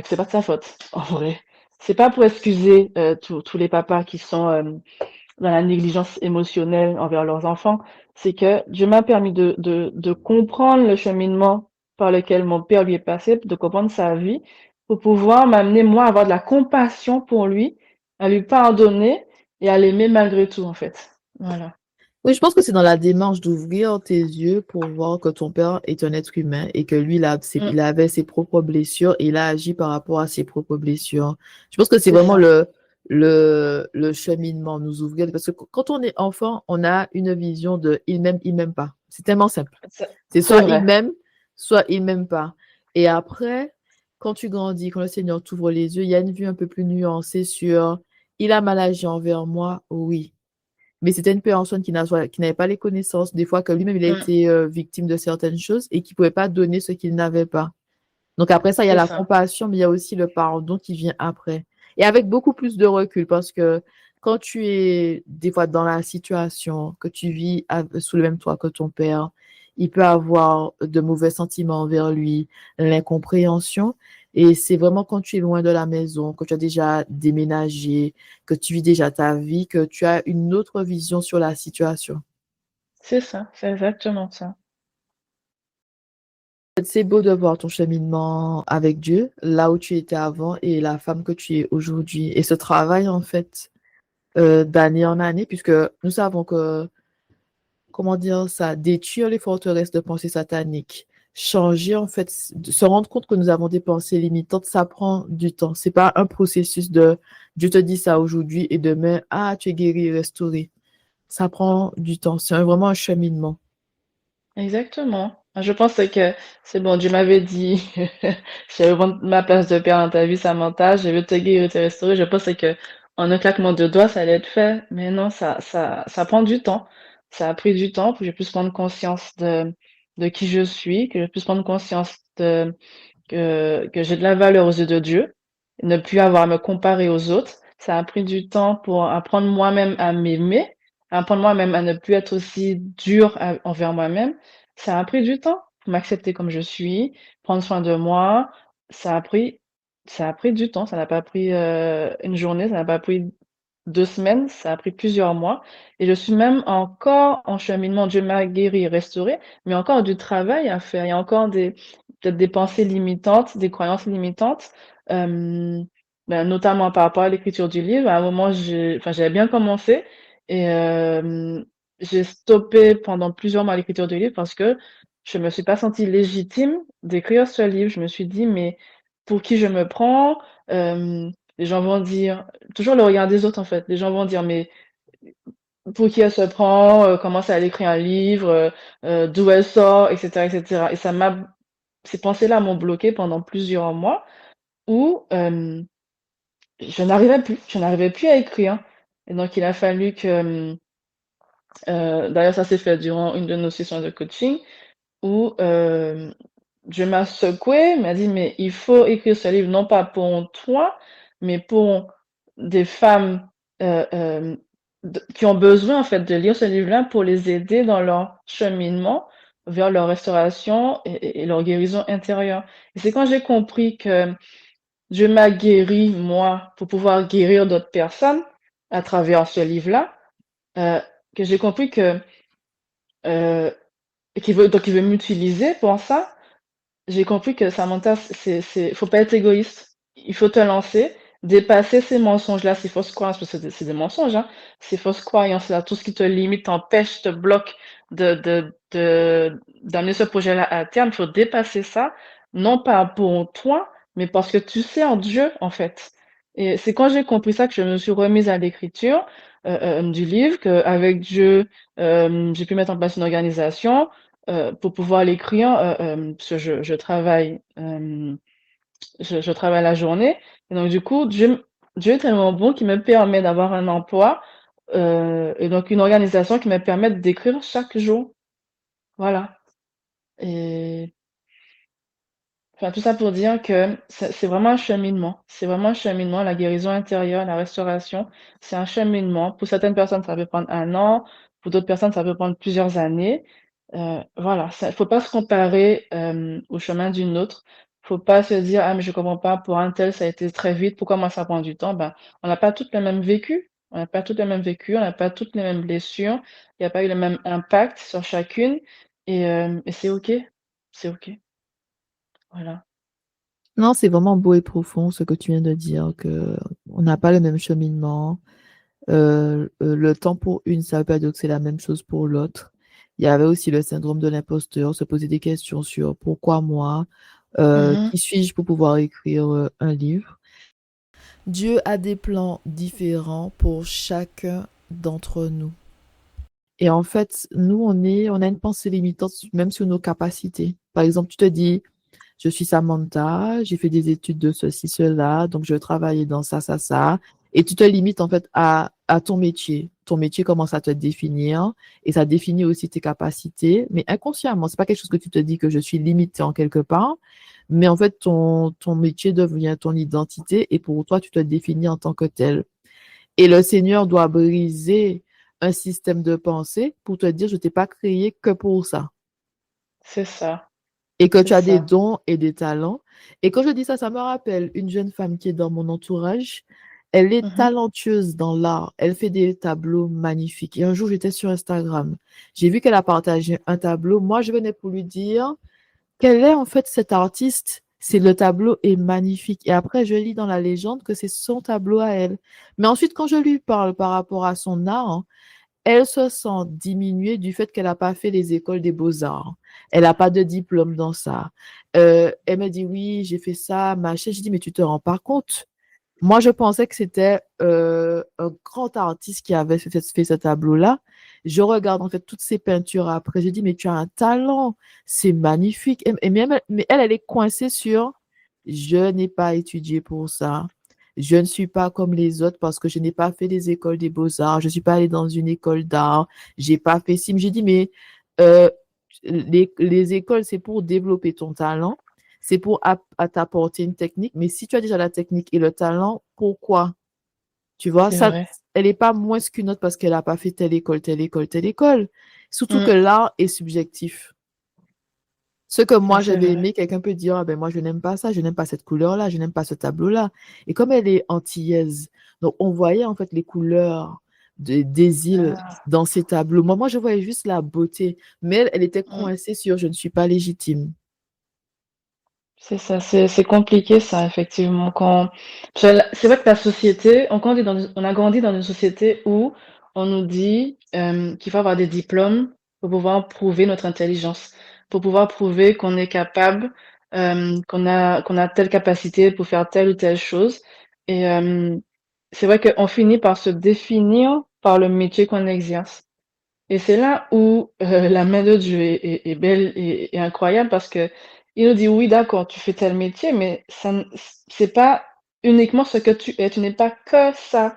c'est pas de sa faute, en vrai. c'est pas pour excuser tous les papas qui sont dans la négligence émotionnelle envers leurs enfants, c'est que Dieu m'a permis de comprendre le cheminement par lequel mon père lui est passé, de comprendre sa vie, pour pouvoir m'amener, moi, à avoir de la compassion pour lui, à lui pardonner et à l'aimer malgré tout, en fait. Voilà, Oui, je pense que c'est dans la démarche d'ouvrir tes yeux pour voir que ton père est un être humain et que lui, mm, il avait ses propres blessures et il a agi par rapport à ses propres blessures. Je pense que c'est c'est vraiment ça. le cheminement, nous ouvrir. Parce que quand on est enfant, on a une vision de il m'aime pas. C'est tellement simple. C'est C'est soit il vrai, m'aime, soit il m'aime pas. Et après, quand tu grandis, quand le Seigneur t'ouvre les yeux, il y a une vue un peu plus nuancée sur il a mal agi envers moi, oui. Mais c'était une personne qui n'avait pas les connaissances, des fois que lui-même il a mm, été victime de certaines choses et qui pouvait pas donner ce qu'il n'avait pas. Donc après ça, il y a c'est la ça. compassion, mais il y a aussi le pardon qui vient après. Et avec beaucoup plus de recul, parce que quand tu es des fois dans la situation que tu vis sous le même toit que ton père, il peut avoir de mauvais sentiments envers lui, l'incompréhension. Et c'est vraiment quand tu es loin de la maison, que tu as déjà déménagé, que tu vis déjà ta vie, que tu as une autre vision sur la situation. C'est ça, c'est exactement ça. C'est beau de voir ton cheminement avec Dieu, là où tu étais avant et la femme que tu es aujourd'hui. Et ce travail, en fait, d'année en année, puisque nous savons que, comment dire ça, détruire les forteresses de pensée sataniques, changer, en fait, se rendre compte que nous avons des pensées limitantes, ça prend du temps. C'est pas un processus de Dieu te dit ça aujourd'hui et demain, ah, tu es guéri et restauré. Ça prend du temps. C'est vraiment un cheminement. Exactement. Je pense que c'est bon, Dieu m'avait dit, je vais prendre ma place de père dans ta vie, Samantha, je vais te guérir et te restaurer. Je pense que en un claquement de doigts, ça allait être fait. Mais non, ça prend du temps. Ça a pris du temps pour que je puisse prendre conscience de qui je suis, que je puisse prendre conscience que j'ai de la valeur aux yeux de Dieu, ne plus avoir à me comparer aux autres. Ça a pris du temps pour apprendre moi-même à m'aimer, apprendre moi-même à ne plus être aussi dur envers moi-même. Ça a pris du temps pour m'accepter comme je suis, prendre soin de moi. Ça a pris, ça a pris du temps. Ça n'a pas pris une journée, ça n'a pas pris 2 semaines, ça a pris plusieurs mois et je suis même encore en cheminement. Dieu m'a guéri, restauré, mais encore du travail à faire. Il y a encore peut-être des pensées limitantes, des croyances limitantes, hem, notamment par rapport à l'écriture du livre. À un moment, j'avais bien commencé et j'ai stoppé pendant plusieurs mois l'écriture du livre parce que je me suis pas sentie légitime d'écrire ce livre. Je me suis dit: «Mais pour qui je me prends?» Les gens vont dire toujours le regard des autres, en fait. Les gens vont dire: «Mais pour qui elle se prend? Comment ça elle écrit un livre? D'où elle sort?» et cetera et cetera et ces pensées-là m'ont bloquée pendant plusieurs mois où, je n'arrivais plus à écrire et donc il a fallu que, d'ailleurs ça s'est fait durant une de nos sessions de coaching où, Dieu m'a secouée, m'a dit: «Mais il faut écrire ce livre non pas pour toi, mais pour des femmes, qui ont besoin en fait de lire ce livre-là pour les aider dans leur cheminement vers leur restauration et leur guérison intérieure». Et c'est quand j'ai compris que Dieu m'a guéri moi pour pouvoir guérir d'autres personnes à travers ce livre-là, heu, que j'ai compris que, heu, qu'il veut m'utiliser pour ça. J'ai compris que Samantha, c'est faut pas être égoïste. Il faut te lancer, dépasser ces mensonges-là, ces fausses croyances, parce que c'est des mensonges, hein. Ces fausses croyances-là, tout ce qui te limite, t'empêche, te bloque d'amener ce projet-là à terme, il faut dépasser ça, non pas pour toi, mais parce que tu sais en Dieu, en fait. Et c'est quand j'ai compris ça que je me suis remise à l'écriture, du livre, qu'avec Dieu, j'ai pu mettre en place une organisation, pour pouvoir l'écrire, parce que je travaille, je travaille la journée et donc du coup, Dieu est tellement bon qu'il me permet d'avoir un emploi, et donc une organisation qui me permet d'écrire chaque jour. Voilà et enfin tout ça pour dire que c'est vraiment un cheminement. C'est vraiment un cheminement, la guérison intérieure, la restauration, c'est un cheminement. Pour certaines personnes, ça peut prendre 1 an, pour d'autres personnes, ça peut prendre plusieurs années. Voilà, ça faut pas se comparer, au chemin d'une autre. Faut pas se dire: «Ah mais je comprends pas, pour un tel ça a été très vite, pourquoi moi ça prend du temps?» Ben, on n'a pas toutes le même vécu, on n'a pas toutes le même vécu, on n'a pas toutes les mêmes blessures, il y a pas eu le même impact sur chacune et c'est OK, c'est OK, voilà. Non, c'est vraiment beau et profond ce que tu viens de dire, que on n'a pas le même cheminement. Le temps pour une, ça veut pas dire que c'est la même chose pour l'autre. Il y avait aussi le syndrome de l'imposteur, se poser des questions sur pourquoi moi, Mmh. qui suis-je pour pouvoir écrire un livre. Dieu a des plans différents pour chacun d'entre nous. Et en fait, nous, on a une pensée limitante même sur nos capacités. Par exemple, tu te dis, je suis Samantha, j'ai fait des études de ceci, cela, donc je vais travailler dans ça, ça, ça. Et tu te limites en fait à ton métier. Ton métier commence à te définir et ça définit aussi tes capacités, mais inconsciemment, c'est pas quelque chose que tu te dis que je suis limitée en quelque part, mais en fait, ton métier devient ton identité et pour toi, tu te définis en tant que tel. Et le Seigneur doit briser un système de pensée pour te dire, je t'ai pas créé que pour ça C'est ça, et que c'est tu as des ça. dons et des talents. Et quand je dis ça, ça me rappelle une jeune femme qui est dans mon entourage. Elle est Mmh. talentueuse dans l'art. Elle fait des tableaux magnifiques. Et un jour, j'étais sur Instagram. J'ai vu qu'elle a partagé un tableau. Moi, je venais pour lui dire quel est en fait cet artiste. C'est le tableau est magnifique. Et après, je lis dans la légende que c'est son tableau à elle. Mais ensuite, quand je lui parle par rapport à son art, elle se sent diminuée du fait qu'elle n'a pas fait les écoles des beaux-arts. Elle n'a pas de diplôme dans ça. Elle me dit, oui, j'ai fait ça, machin. Je dis, mais tu te rends pas compte. Moi, je pensais que c'était un grand artiste qui avait fait ce tableau-là. Je regarde en fait toutes ses peintures après. Je dis, mais tu as un talent, c'est magnifique. Mais elle est coincée sur, je n'ai pas étudié pour ça. Je ne suis pas comme les autres parce que je n'ai pas fait les écoles des beaux-arts. Je ne suis pas allée dans une école d'art. J'ai pas fait ci. Mais j'ai dit, mais euh, les écoles, c'est pour développer ton talent, c'est pour à t'apporter une technique. Mais si tu as déjà la technique et le talent, pourquoi? Tu vois, C'est ça, vrai. elle n'est pas moins qu'une autre parce qu'elle n'a pas fait telle école, telle école, telle école. Surtout que Mmh. l'art est subjectif. Ce que Ça moi c'est j'avais vrai. aimé, quelqu'un peut dire, ah ben moi je n'aime pas ça, je n'aime pas cette couleur-là, je n'aime pas ce tableau-là. Et comme elle est antillaise, donc on voyait en fait les couleurs des îles Ah. dans ces tableaux. Moi, je voyais juste la beauté, mais elle était Mmh. coincée sur je ne suis pas légitime. C'est ça, c'est compliqué ça effectivement quand c'est vrai que la société, on a grandi dans une société où on nous dit, qu'il faut avoir des diplômes pour pouvoir prouver notre intelligence, pour pouvoir prouver qu'on est capable, qu'on a telle capacité pour faire telle ou telle chose et c'est vrai qu'on finit par se définir par le métier qu'on exerce. Et c'est là où, la main de Dieu est belle et incroyable parce qu'il nous dit: «Oui, d'accord, tu fais tel métier, mais ça ne c'est pas uniquement ce que tu es, tu n'es pas que ça.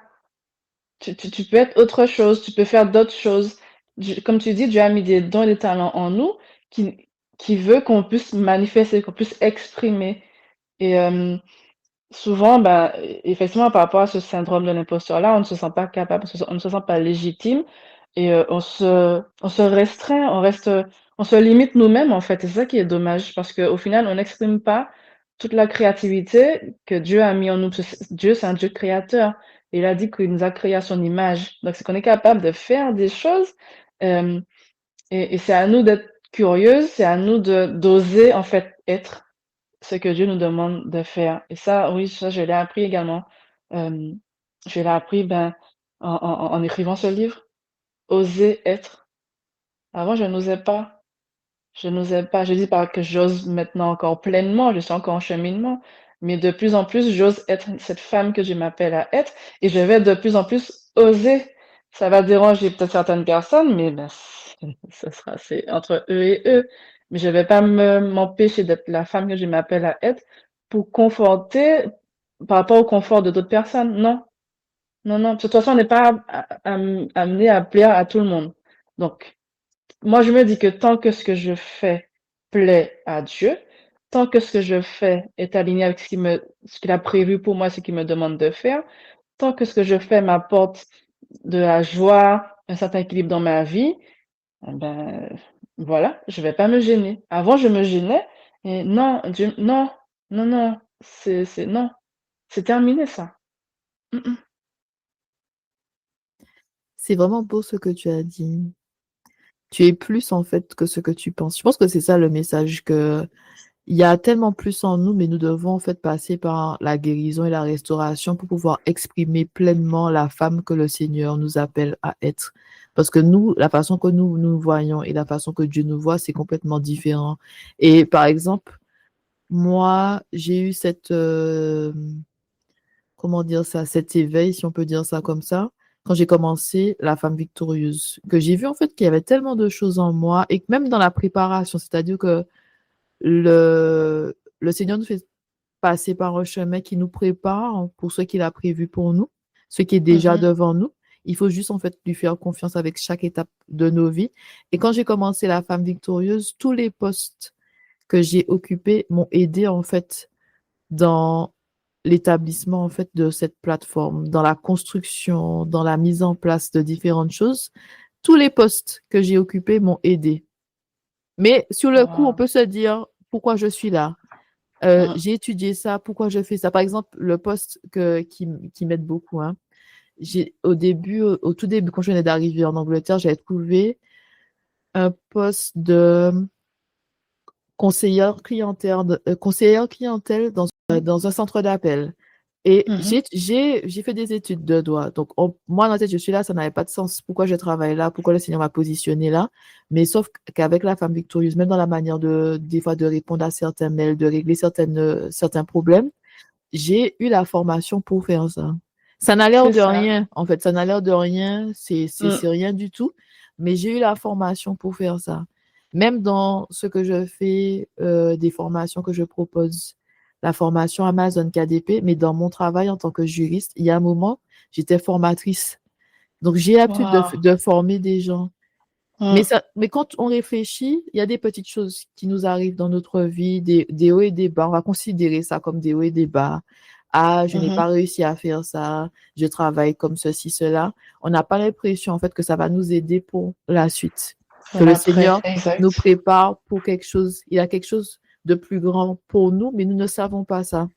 Tu peux être autre chose, tu peux faire d'autres choses». Dieu comme tu dis, Dieu a mis des dons et des talents en nous qui qui veut qu'on puisse manifester, qu'on puisse exprimer et souvent, bah, effectivement, par rapport à ce syndrome de l'imposteur-là, on ne se sent pas capable, on ne se sent pas légitime et on se restreint, on se limite nous-mêmes, en fait. Et c'est ça qui est dommage parce qu'au final, on n'exprime pas toute la créativité que Dieu a mis en nous. Parce que Dieu, c'est un Dieu créateur. Et il a dit qu'il nous a créés à son image. Donc, c'est qu'on est capable de faire des choses, hem et c'est à nous d'être curieuses, c'est à nous de d'oser, en fait, être ce que Dieu nous demande de faire et ça, oui, ça, je l'ai appris également. Hem, je l'ai appris, ben, en écrivant ce livre, oser être. Avant, je n'osais pas. Je n'osais pas. Je dis pas que j'ose maintenant encore pleinement, je suis encore en cheminement, mais de plus en plus, j'ose être cette femme que je m'appelle à être et je vais de plus en plus oser. Ça va déranger peut-être certaines personnes, mais ben, ce sera c'est entre eux et eux. Mais je vais pas m'empêcher d'être la femme que je m'appelle à être pour conforter par rapport au confort de d'autres personnes. Non, non, non. De toute façon, on n'est pas amené à plaire à tout le monde. Donc moi, je me dis que tant que ce que je fais plaît à Dieu, tant que ce que je fais est aligné avec ce qu'il a prévu pour moi, ce qu'il me demande de faire, tant que ce que je fais m'apporte de la joie, un certain équilibre dans ma vie, eh ben, voilà, je vais pas me gêner. Avant, je me gênais et non, Dieu, non. Non, non, non, c'est terminé ça. Mmh mh. C'est vraiment beau ce que tu as dit. Tu es plus en fait que ce que tu penses. Je pense que c'est ça le message, que il y a tellement plus en nous, mais nous devons en fait passer par la guérison et la restauration pour pouvoir exprimer pleinement la femme que le Seigneur nous appelle à être. Parce que nous, la façon que nous nous voyons et la façon que Dieu nous voit, c'est complètement différent. Et par exemple, moi, j'ai eu comment dire ça, cet éveil, si on peut dire ça comme ça, quand j'ai commencé La Femme Victorieuse, que j'ai vu en fait qu'il y avait tellement de choses en moi, et que même dans la préparation, c'est-à-dire que le Seigneur nous fait passer par un chemin qui nous prépare pour ce qu'il a prévu pour nous, ce qui est déjà Mmh. devant nous. Il faut juste en fait lui faire confiance avec chaque étape de nos vies. Et quand j'ai commencé La Femme Victorieuse, tous les postes que j'ai occupés m'ont aidé en fait dans l'établissement en fait de cette plateforme, dans la construction, dans la mise en place de différentes choses. Tous les postes que j'ai occupés m'ont aidé. Mais sur le coup, on Waouh. peut se dire pourquoi je suis là. Mmh. J'ai étudié ça, pourquoi je fais ça. Par exemple, le poste qui m'aide beaucoup, hein. Au tout début, quand je venais d'arriver en Angleterre, j'avais trouvé un poste de conseillère clientèle dans un centre d'appel. Et Mmh. j'ai fait des études de droit. Donc, moi, dans la tête, je suis là, ça n'avait pas de sens. Pourquoi je travaille là? Pourquoi le Seigneur m'a positionné là? Mais sauf qu'avec la femme victorieuse, même dans la manière des fois, de répondre à certains mails, de régler certains problèmes, j'ai eu la formation pour faire ça. Ça n'a l'air C'est de ça. rien, en fait, ça n'a l'air de rien, Mmh. c'est rien du tout, mais j'ai eu la formation pour faire ça. Même dans ce que je fais, des formations que je propose, la formation Amazon KDP, mais dans mon travail en tant que juriste, il y a un moment, j'étais formatrice. Donc, j'ai l'habitude Waouh. de former des gens. Mmh. Mais quand on réfléchit, il y a des petites choses qui nous arrivent dans notre vie, des hauts et des bas. On va considérer ça comme des hauts et des bas. Ah, je n'ai Mmh. pas réussi à faire ça, je travaille comme ceci, cela. On n'a pas l'impression, en fait, que ça va nous aider pour la suite. Que Pour le l'après, Seigneur nous exact. prépare pour quelque chose. Il a quelque chose de plus grand pour nous, mais nous ne savons pas ça.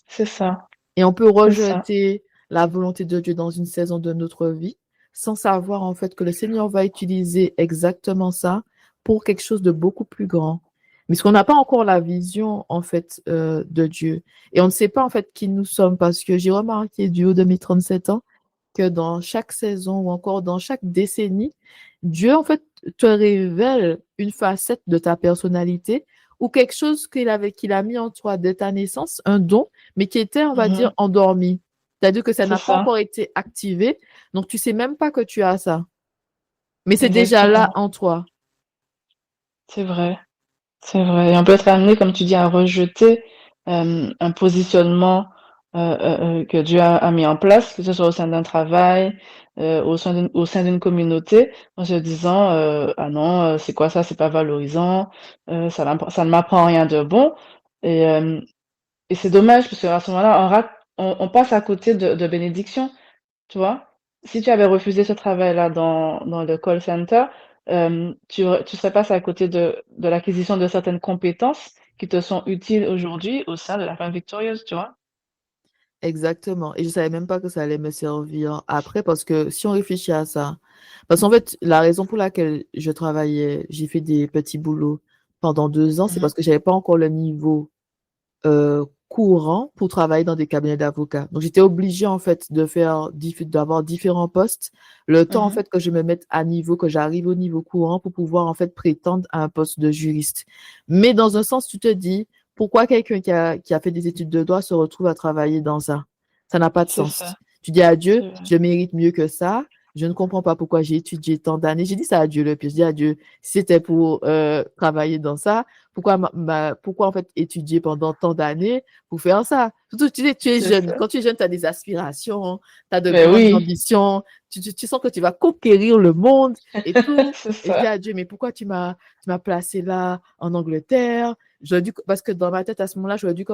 C'est ça, Et on peut c'est ça. rejeter la volonté de Dieu dans une saison de notre vie sans savoir en fait que le Seigneur va utiliser exactement ça pour quelque chose de beaucoup plus grand. Mais parce qu'on n'a pas encore la vision en fait de Dieu. Et on ne sait pas en fait qui nous sommes parce que j'ai remarqué du haut de mes 37 ans que dans chaque saison ou encore dans chaque décennie, Dieu en fait te révèle une facette de ta personnalité ou quelque chose qu'il a mis en toi dès ta naissance, un don, mais qui était, on va dire, Mmh. endormi. C'est-à-dire que ça C'est n'a pas ça, encore été activé, donc tu sais même pas que tu as ça. Mais c'est déjà là exactement. en toi. C'est vrai. C'est vrai et on peut être amené, comme tu dis, à rejeter, un positionnement, que Dieu a mis en place, que ce soit au sein d'un travail, au sein d'une communauté, en se disant, «Ah non, c'est quoi ça? C'est pas valorisant, ça ne m'apprend rien de bon» et hem et c'est dommage parce qu'à ce moment-là, on passe à côté de bénédictions. Tu vois? Si tu avais refusé ce travail-là dans le call center, tu serais passé à côté de l'acquisition de certaines compétences qui te sont utiles aujourd'hui au sein de la femme victorieuse, tu vois? Exactement. Et je savais même pas que ça allait me servir après parce que si on réfléchit à ça, parce qu'en fait, la raison pour laquelle je travaillais, j'ai fait des petits boulots pendant 2 ans, c'est Mmh. parce que j'avais pas encore le niveau courant pour travailler dans des cabinets d'avocats. Donc, j'étais obligée, en fait, d'avoir différents postes, le temps, en Mmh. fait, que je me mette à niveau, que j'arrive au niveau courant pour pouvoir, en fait, prétendre à un poste de juriste. Mais dans un sens, tu te dis, pourquoi quelqu'un qui a fait des études de droit se retrouve à travailler dans ça? Ça n'a pas de C'est sens. ça, Tu dis à Dieu, c'est vrai. je mérite mieux que ça. Je ne comprends pas pourquoi j'ai étudié tant d'années. J'ai dit ça à Dieu, le pire. Je dis à Dieu, si c'était pour travailler dans ça, pourquoi en fait étudier pendant tant d'années pour faire ça? Surtout, tu es C'est jeune. ça. Quand tu es jeune, tu as des aspirations, tu as de Beh grandes oui, ambitions, tu sens que tu vas conquérir le monde et tout. c'est Et je dis ça. à Dieu, mais pourquoi tu m'as placé là en Angleterre? Parce que dans ma tête, à ce moment-là, j'aurais dû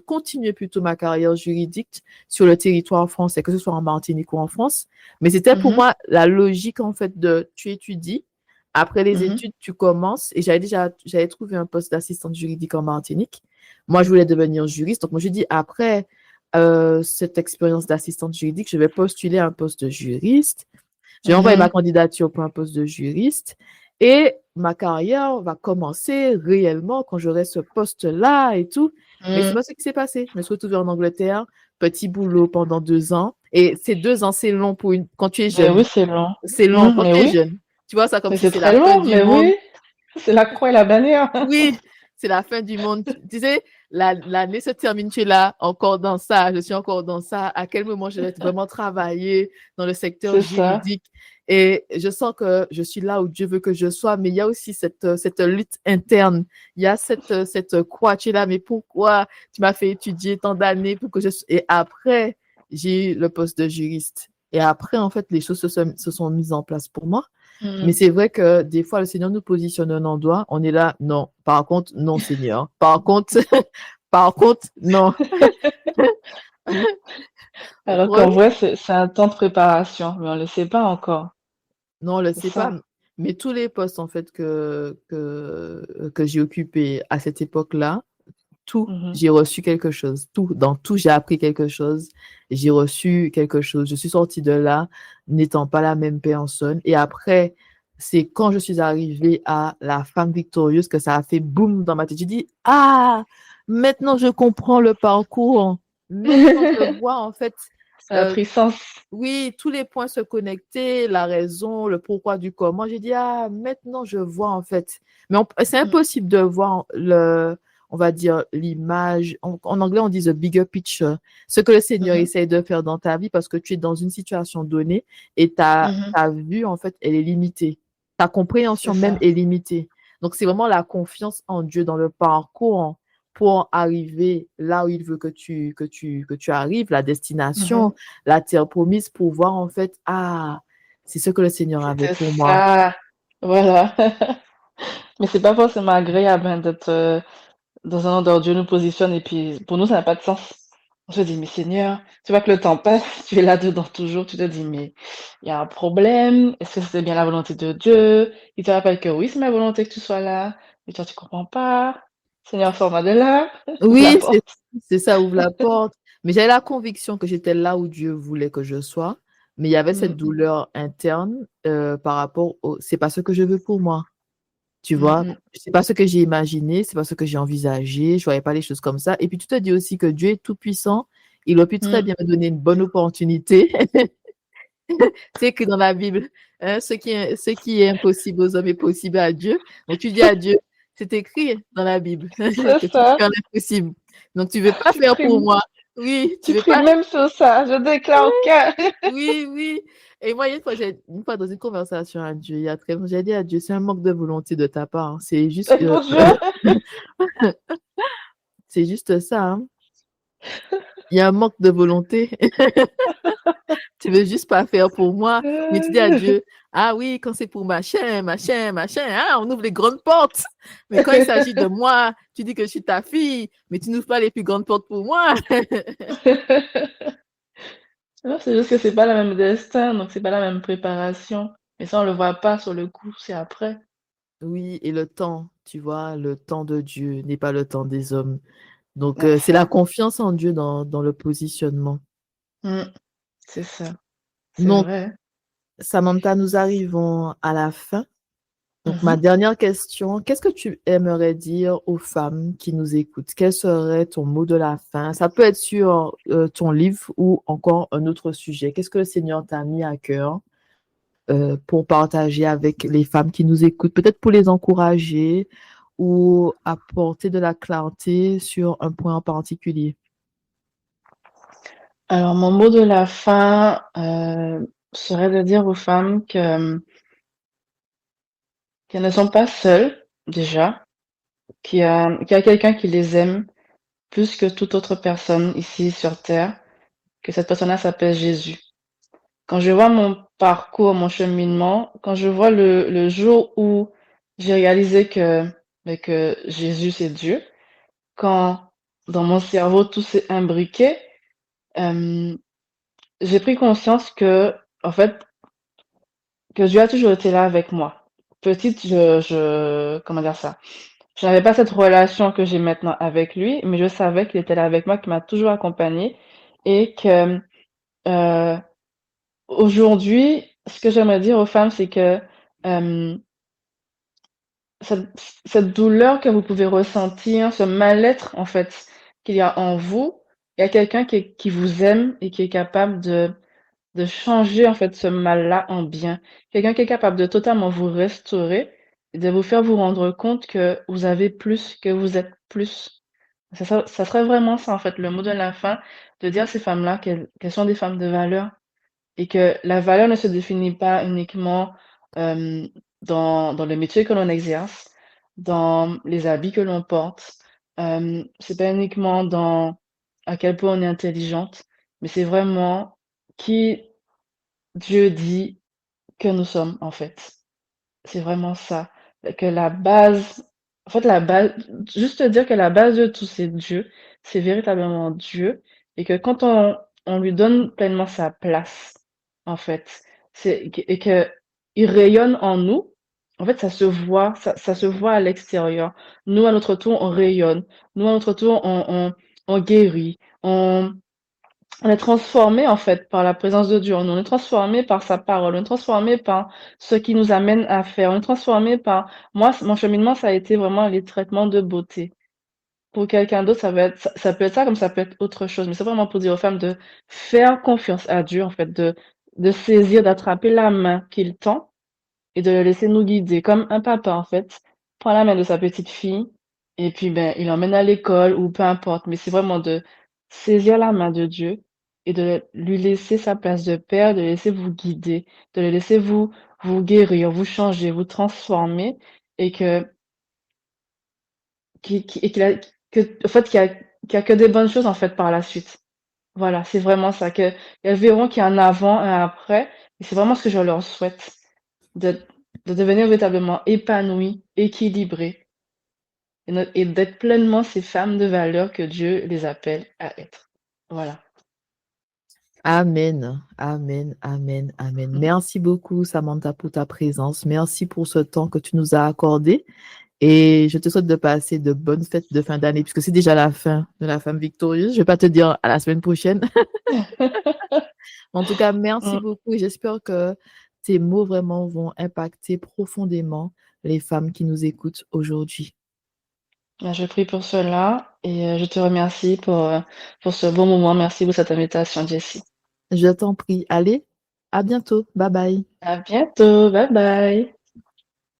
continuer plutôt ma carrière juridique sur le territoire français, que ce soit en Martinique ou en France. Mais c'était pour Mmh. moi la logique, en fait, de tu étudies. Après les Mmh. études, tu commences, et j'avais trouvé un poste d'assistante juridique en Martinique. Moi, je voulais devenir juriste. Donc, moi, je dis, après cette expérience d'assistante juridique, je vais postuler un poste de juriste. J'ai envoyé ma Mhm. candidature pour un poste de juriste et ma carrière va commencer réellement quand j'aurai ce poste-là et tout. Mais c'est Mhm. pas ce qui s'est passé. Je me suis retrouvée en Angleterre, petit boulot pendant 2 ans. Et ces 2 ans, c'est long quand tu es Mais jeune. oui, c'est long. C'est long quand Mais tu es oui, jeune. Tu vois ça comme mais si c'est c'est la très fin long. du Mais monde. oui, c'est la croix et la bannière. Oui, c'est la fin du monde. Tu sais, l'année se termine, tu es là, encore dans ça, je suis encore dans ça. À quel moment je vais vraiment travailler dans le secteur C'est ça. juridique? Et je sens que je suis là où Dieu veut que je sois, mais il y a aussi cette lutte interne. Il y a cette croix, tu es là, mais pourquoi tu m'as fait étudier tant d'années pour que je... Et après, j'ai eu le poste de juriste. Et après, en fait, les choses se sont mises en place pour moi. Mais Mhm. c'est vrai que des fois, le Seigneur nous positionne un endroit, on est là, non. Par contre, non, Seigneur. Par contre, par contre, non. Alors qu'en Ouais, vrai, c'est un temps de préparation, mais on ne le sait pas encore. non, on le C'est sait pas. ça. Mais tous les postes, en fait, que j'ai occupés à cette époque-là, tout, Mhm. j'ai reçu quelque chose. Tout, dans tout, j'ai appris quelque chose. J'ai reçu quelque chose. Je suis sortie de là n'étant pas la même personne. Et après, c'est quand je suis arrivée à la femme victorieuse que ça a fait boum dans ma tête. J'ai dit, ah, maintenant je comprends le parcours. Maintenant je vois en fait, Ça a euh, pris sens. oui, tous les points se connecter, la raison, le pourquoi du comment. J'ai dit, ah, maintenant je vois en fait. Mais c'est Mhm. impossible de voir on va dire, l'image. En anglais, on dit the bigger picture. Ce que le Seigneur Mhm. essaye de faire dans ta vie parce que tu es dans une situation donnée et Mhm. ta vue, en fait, elle est limitée. Ta C'est compréhension même ça. est limitée. Donc, c'est vraiment la confiance en Dieu dans le parcours pour arriver là où il veut que tu arrives, la Mhm. destination, la terre promise, pour voir en fait, ah, c'est ce que le Seigneur avait C'était pour moi. ça. Voilà. Mais c'est pas forcément agréable hein, d'être dans un endroit où Dieu nous positionne et puis pour nous, ça n'a pas de sens. On se dit, mais Seigneur, tu vois que le temps passe, tu es là-dedans toujours, tu te dis, mais il y a un problème, est-ce que c'est bien la volonté de Dieu? Il te rappelle que oui, c'est ma volonté que tu sois là, mais toi, tu comprends pas. Seigneur, sors-moi de là, ouvre la Oui, porte. c'est ça, ouvre la porte. Mais j'avais la conviction que j'étais là où Dieu voulait que je sois. Mais il y avait cette Mm, douleur interne par rapport au c'est pas ce que je veux pour moi. Tu mm, vois, mm, c'est pas ce que j'ai imaginé, c'est pas ce que j'ai envisagé. Je voyais pas les choses comme ça. Et puis tu te dis aussi que Dieu est tout puissant. Il aurait pu très mm. bien me donner une bonne opportunité. C'est écrit dans la Bible, hein, ce qui est impossible aux hommes est possible à Dieu. Donc tu dis à Dieu, c'est écrit dans la Bible C'est que tu ça. fais l'impossible. Donc tu veux pas Tu faire pour primes, moi. Oui, tu tu veux pas. primes même sur ça. Je déclare au cœur. Oui, oui. Et moi, une fois dans une conversation à Dieu, il y a très longtemps, j'ai dit à Dieu, c'est un manque de volonté de ta part, hein. C'est juste, Mon Dieu. c'est juste ça, hein. Il y a un manque de volonté. Tu veux juste pas faire pour moi, mais tu dis à Dieu, ah oui, quand c'est pour machin, machin, machin, ah, on ouvre les grandes portes. Mais quand il s'agit de moi, tu dis que je suis ta fille, mais tu n'ouvres pas les plus grandes portes pour moi. Non, c'est juste que c'est pas le même destin, donc c'est pas la même préparation. Mais ça, on le voit pas sur le coup, c'est après. Oui, et le temps, tu vois, le temps de Dieu n'est pas le temps des hommes. Donc, C'est c'est la ça. confiance en Dieu dans le positionnement. Mmh, c'est ça, c'est Donc, vrai. Samantha, nous arrivons à la fin. Donc, ma Mmh. dernière question, qu'est-ce que tu aimerais dire aux femmes qui nous écoutent? Quel serait ton mot de la fin? Ça peut être sur ton livre ou encore un autre sujet. Qu'est-ce que le Seigneur t'a mis à cœur pour partager avec les femmes qui nous écoutent? Peut-être pour les encourager ou apporter de la clarté sur un point en particulier. Alors mon mot de la fin, serait de dire aux femmes que, qu'elles ne sont pas seules, déjà, qu'il y a quelqu'un qui les aime plus que toute autre personne ici sur terre, que cette personne-là s'appelle Jésus. Quand je vois mon parcours, mon cheminement, quand je vois le jour où j'ai réalisé que Jésus, c'est Dieu, quand dans mon cerveau tout s'est imbriqué, hem, j'ai pris conscience que, en fait, que Dieu a toujours été là avec moi. Petite, comment dire ça? Je n'avais pas cette relation que j'ai maintenant avec lui, mais je savais qu'il était là avec moi, qu'il m'a toujours accompagnée et que, heu, aujourd'hui, ce que j'aimerais dire aux femmes, c'est que, hem, cette cette douleur que vous pouvez ressentir, ce mal-être, en fait, qu'il y a en vous, il y a quelqu'un qui vous aime et qui est capable de changer, en fait, ce mal-là en bien. Quelqu'un qui est capable de totalement vous restaurer et de vous faire vous rendre compte que vous avez plus, que vous êtes plus. Ça serait vraiment ça, en fait, le mot de la fin, de dire à ces femmes-là qu'elles sont des femmes de valeur et que la valeur ne se définit pas uniquement, hem, dans le métier que l'on exerce, dans les habits que l'on porte, c'est pas uniquement dans à quel point on est intelligente, mais c'est vraiment qui Dieu dit que nous sommes, en fait. C'est vraiment ça. Que la base en fait, la base juste te dire que la base de tout, c'est Dieu, c'est véritablement Dieu et que quand on lui donne pleinement sa place, en fait, c'est et qu'il rayonne en nous, en fait, ça se voit, ça se voit à l'extérieur. Nous, à notre tour, on rayonne. Nous, à notre tour, on guérit, on est transformé en fait par la présence de Dieu. On est transformé par sa parole, on est transformé par ce qu'il nous amène à faire. On est transformé par moi, mon cheminement, ça a été vraiment les traitements de beauté. Pour quelqu'un d'autre, ça peut être ça comme ça peut être autre chose, mais c'est vraiment pour dire aux femmes de faire confiance à Dieu en fait, de saisir, d'attraper la main qu'il tend et de le laisser nous guider comme un papa, en fait, prend la main de sa petite fille et puis, ben, il l'emmène à l'école ou peu importe, mais c'est vraiment de saisir la main de Dieu et de lui laisser sa place de père, de le laisser vous guider, de le laisser vous guérir, vous changer, vous transformer et que qui et qu'il a que en fait, qu'il y a que des bonnes choses, en fait, par la suite. Voilà, c'est vraiment ça, qu'elles verront qu'il y a un avant, un après et c'est vraiment ce que je leur souhaite. De de devenir véritablement épanouies, équilibrées et d'être pleinement ces femmes de valeur que Dieu les appelle à être. Voilà. Amen, amen, amen, amen. Merci beaucoup, Samantha, pour ta présence. Merci pour ce temps que tu nous as accordé. Et je te souhaite de passer de bonnes fêtes de fin d'année, puisque c'est déjà la fin de la femme victorieuse. Je vais pas te dire à la semaine prochaine. En tout cas, merci Mmh. beaucoup et j'espère que tes mots vraiment vont impacter profondément les femmes qui nous écoutent aujourd'hui. Bah, je prie pour cela et je te remercie pour ce bon moment. Merci pour cette invitation, Jessie. Je t'en prie. Allez, à bientôt. Bye bye. À bientôt. Bye bye.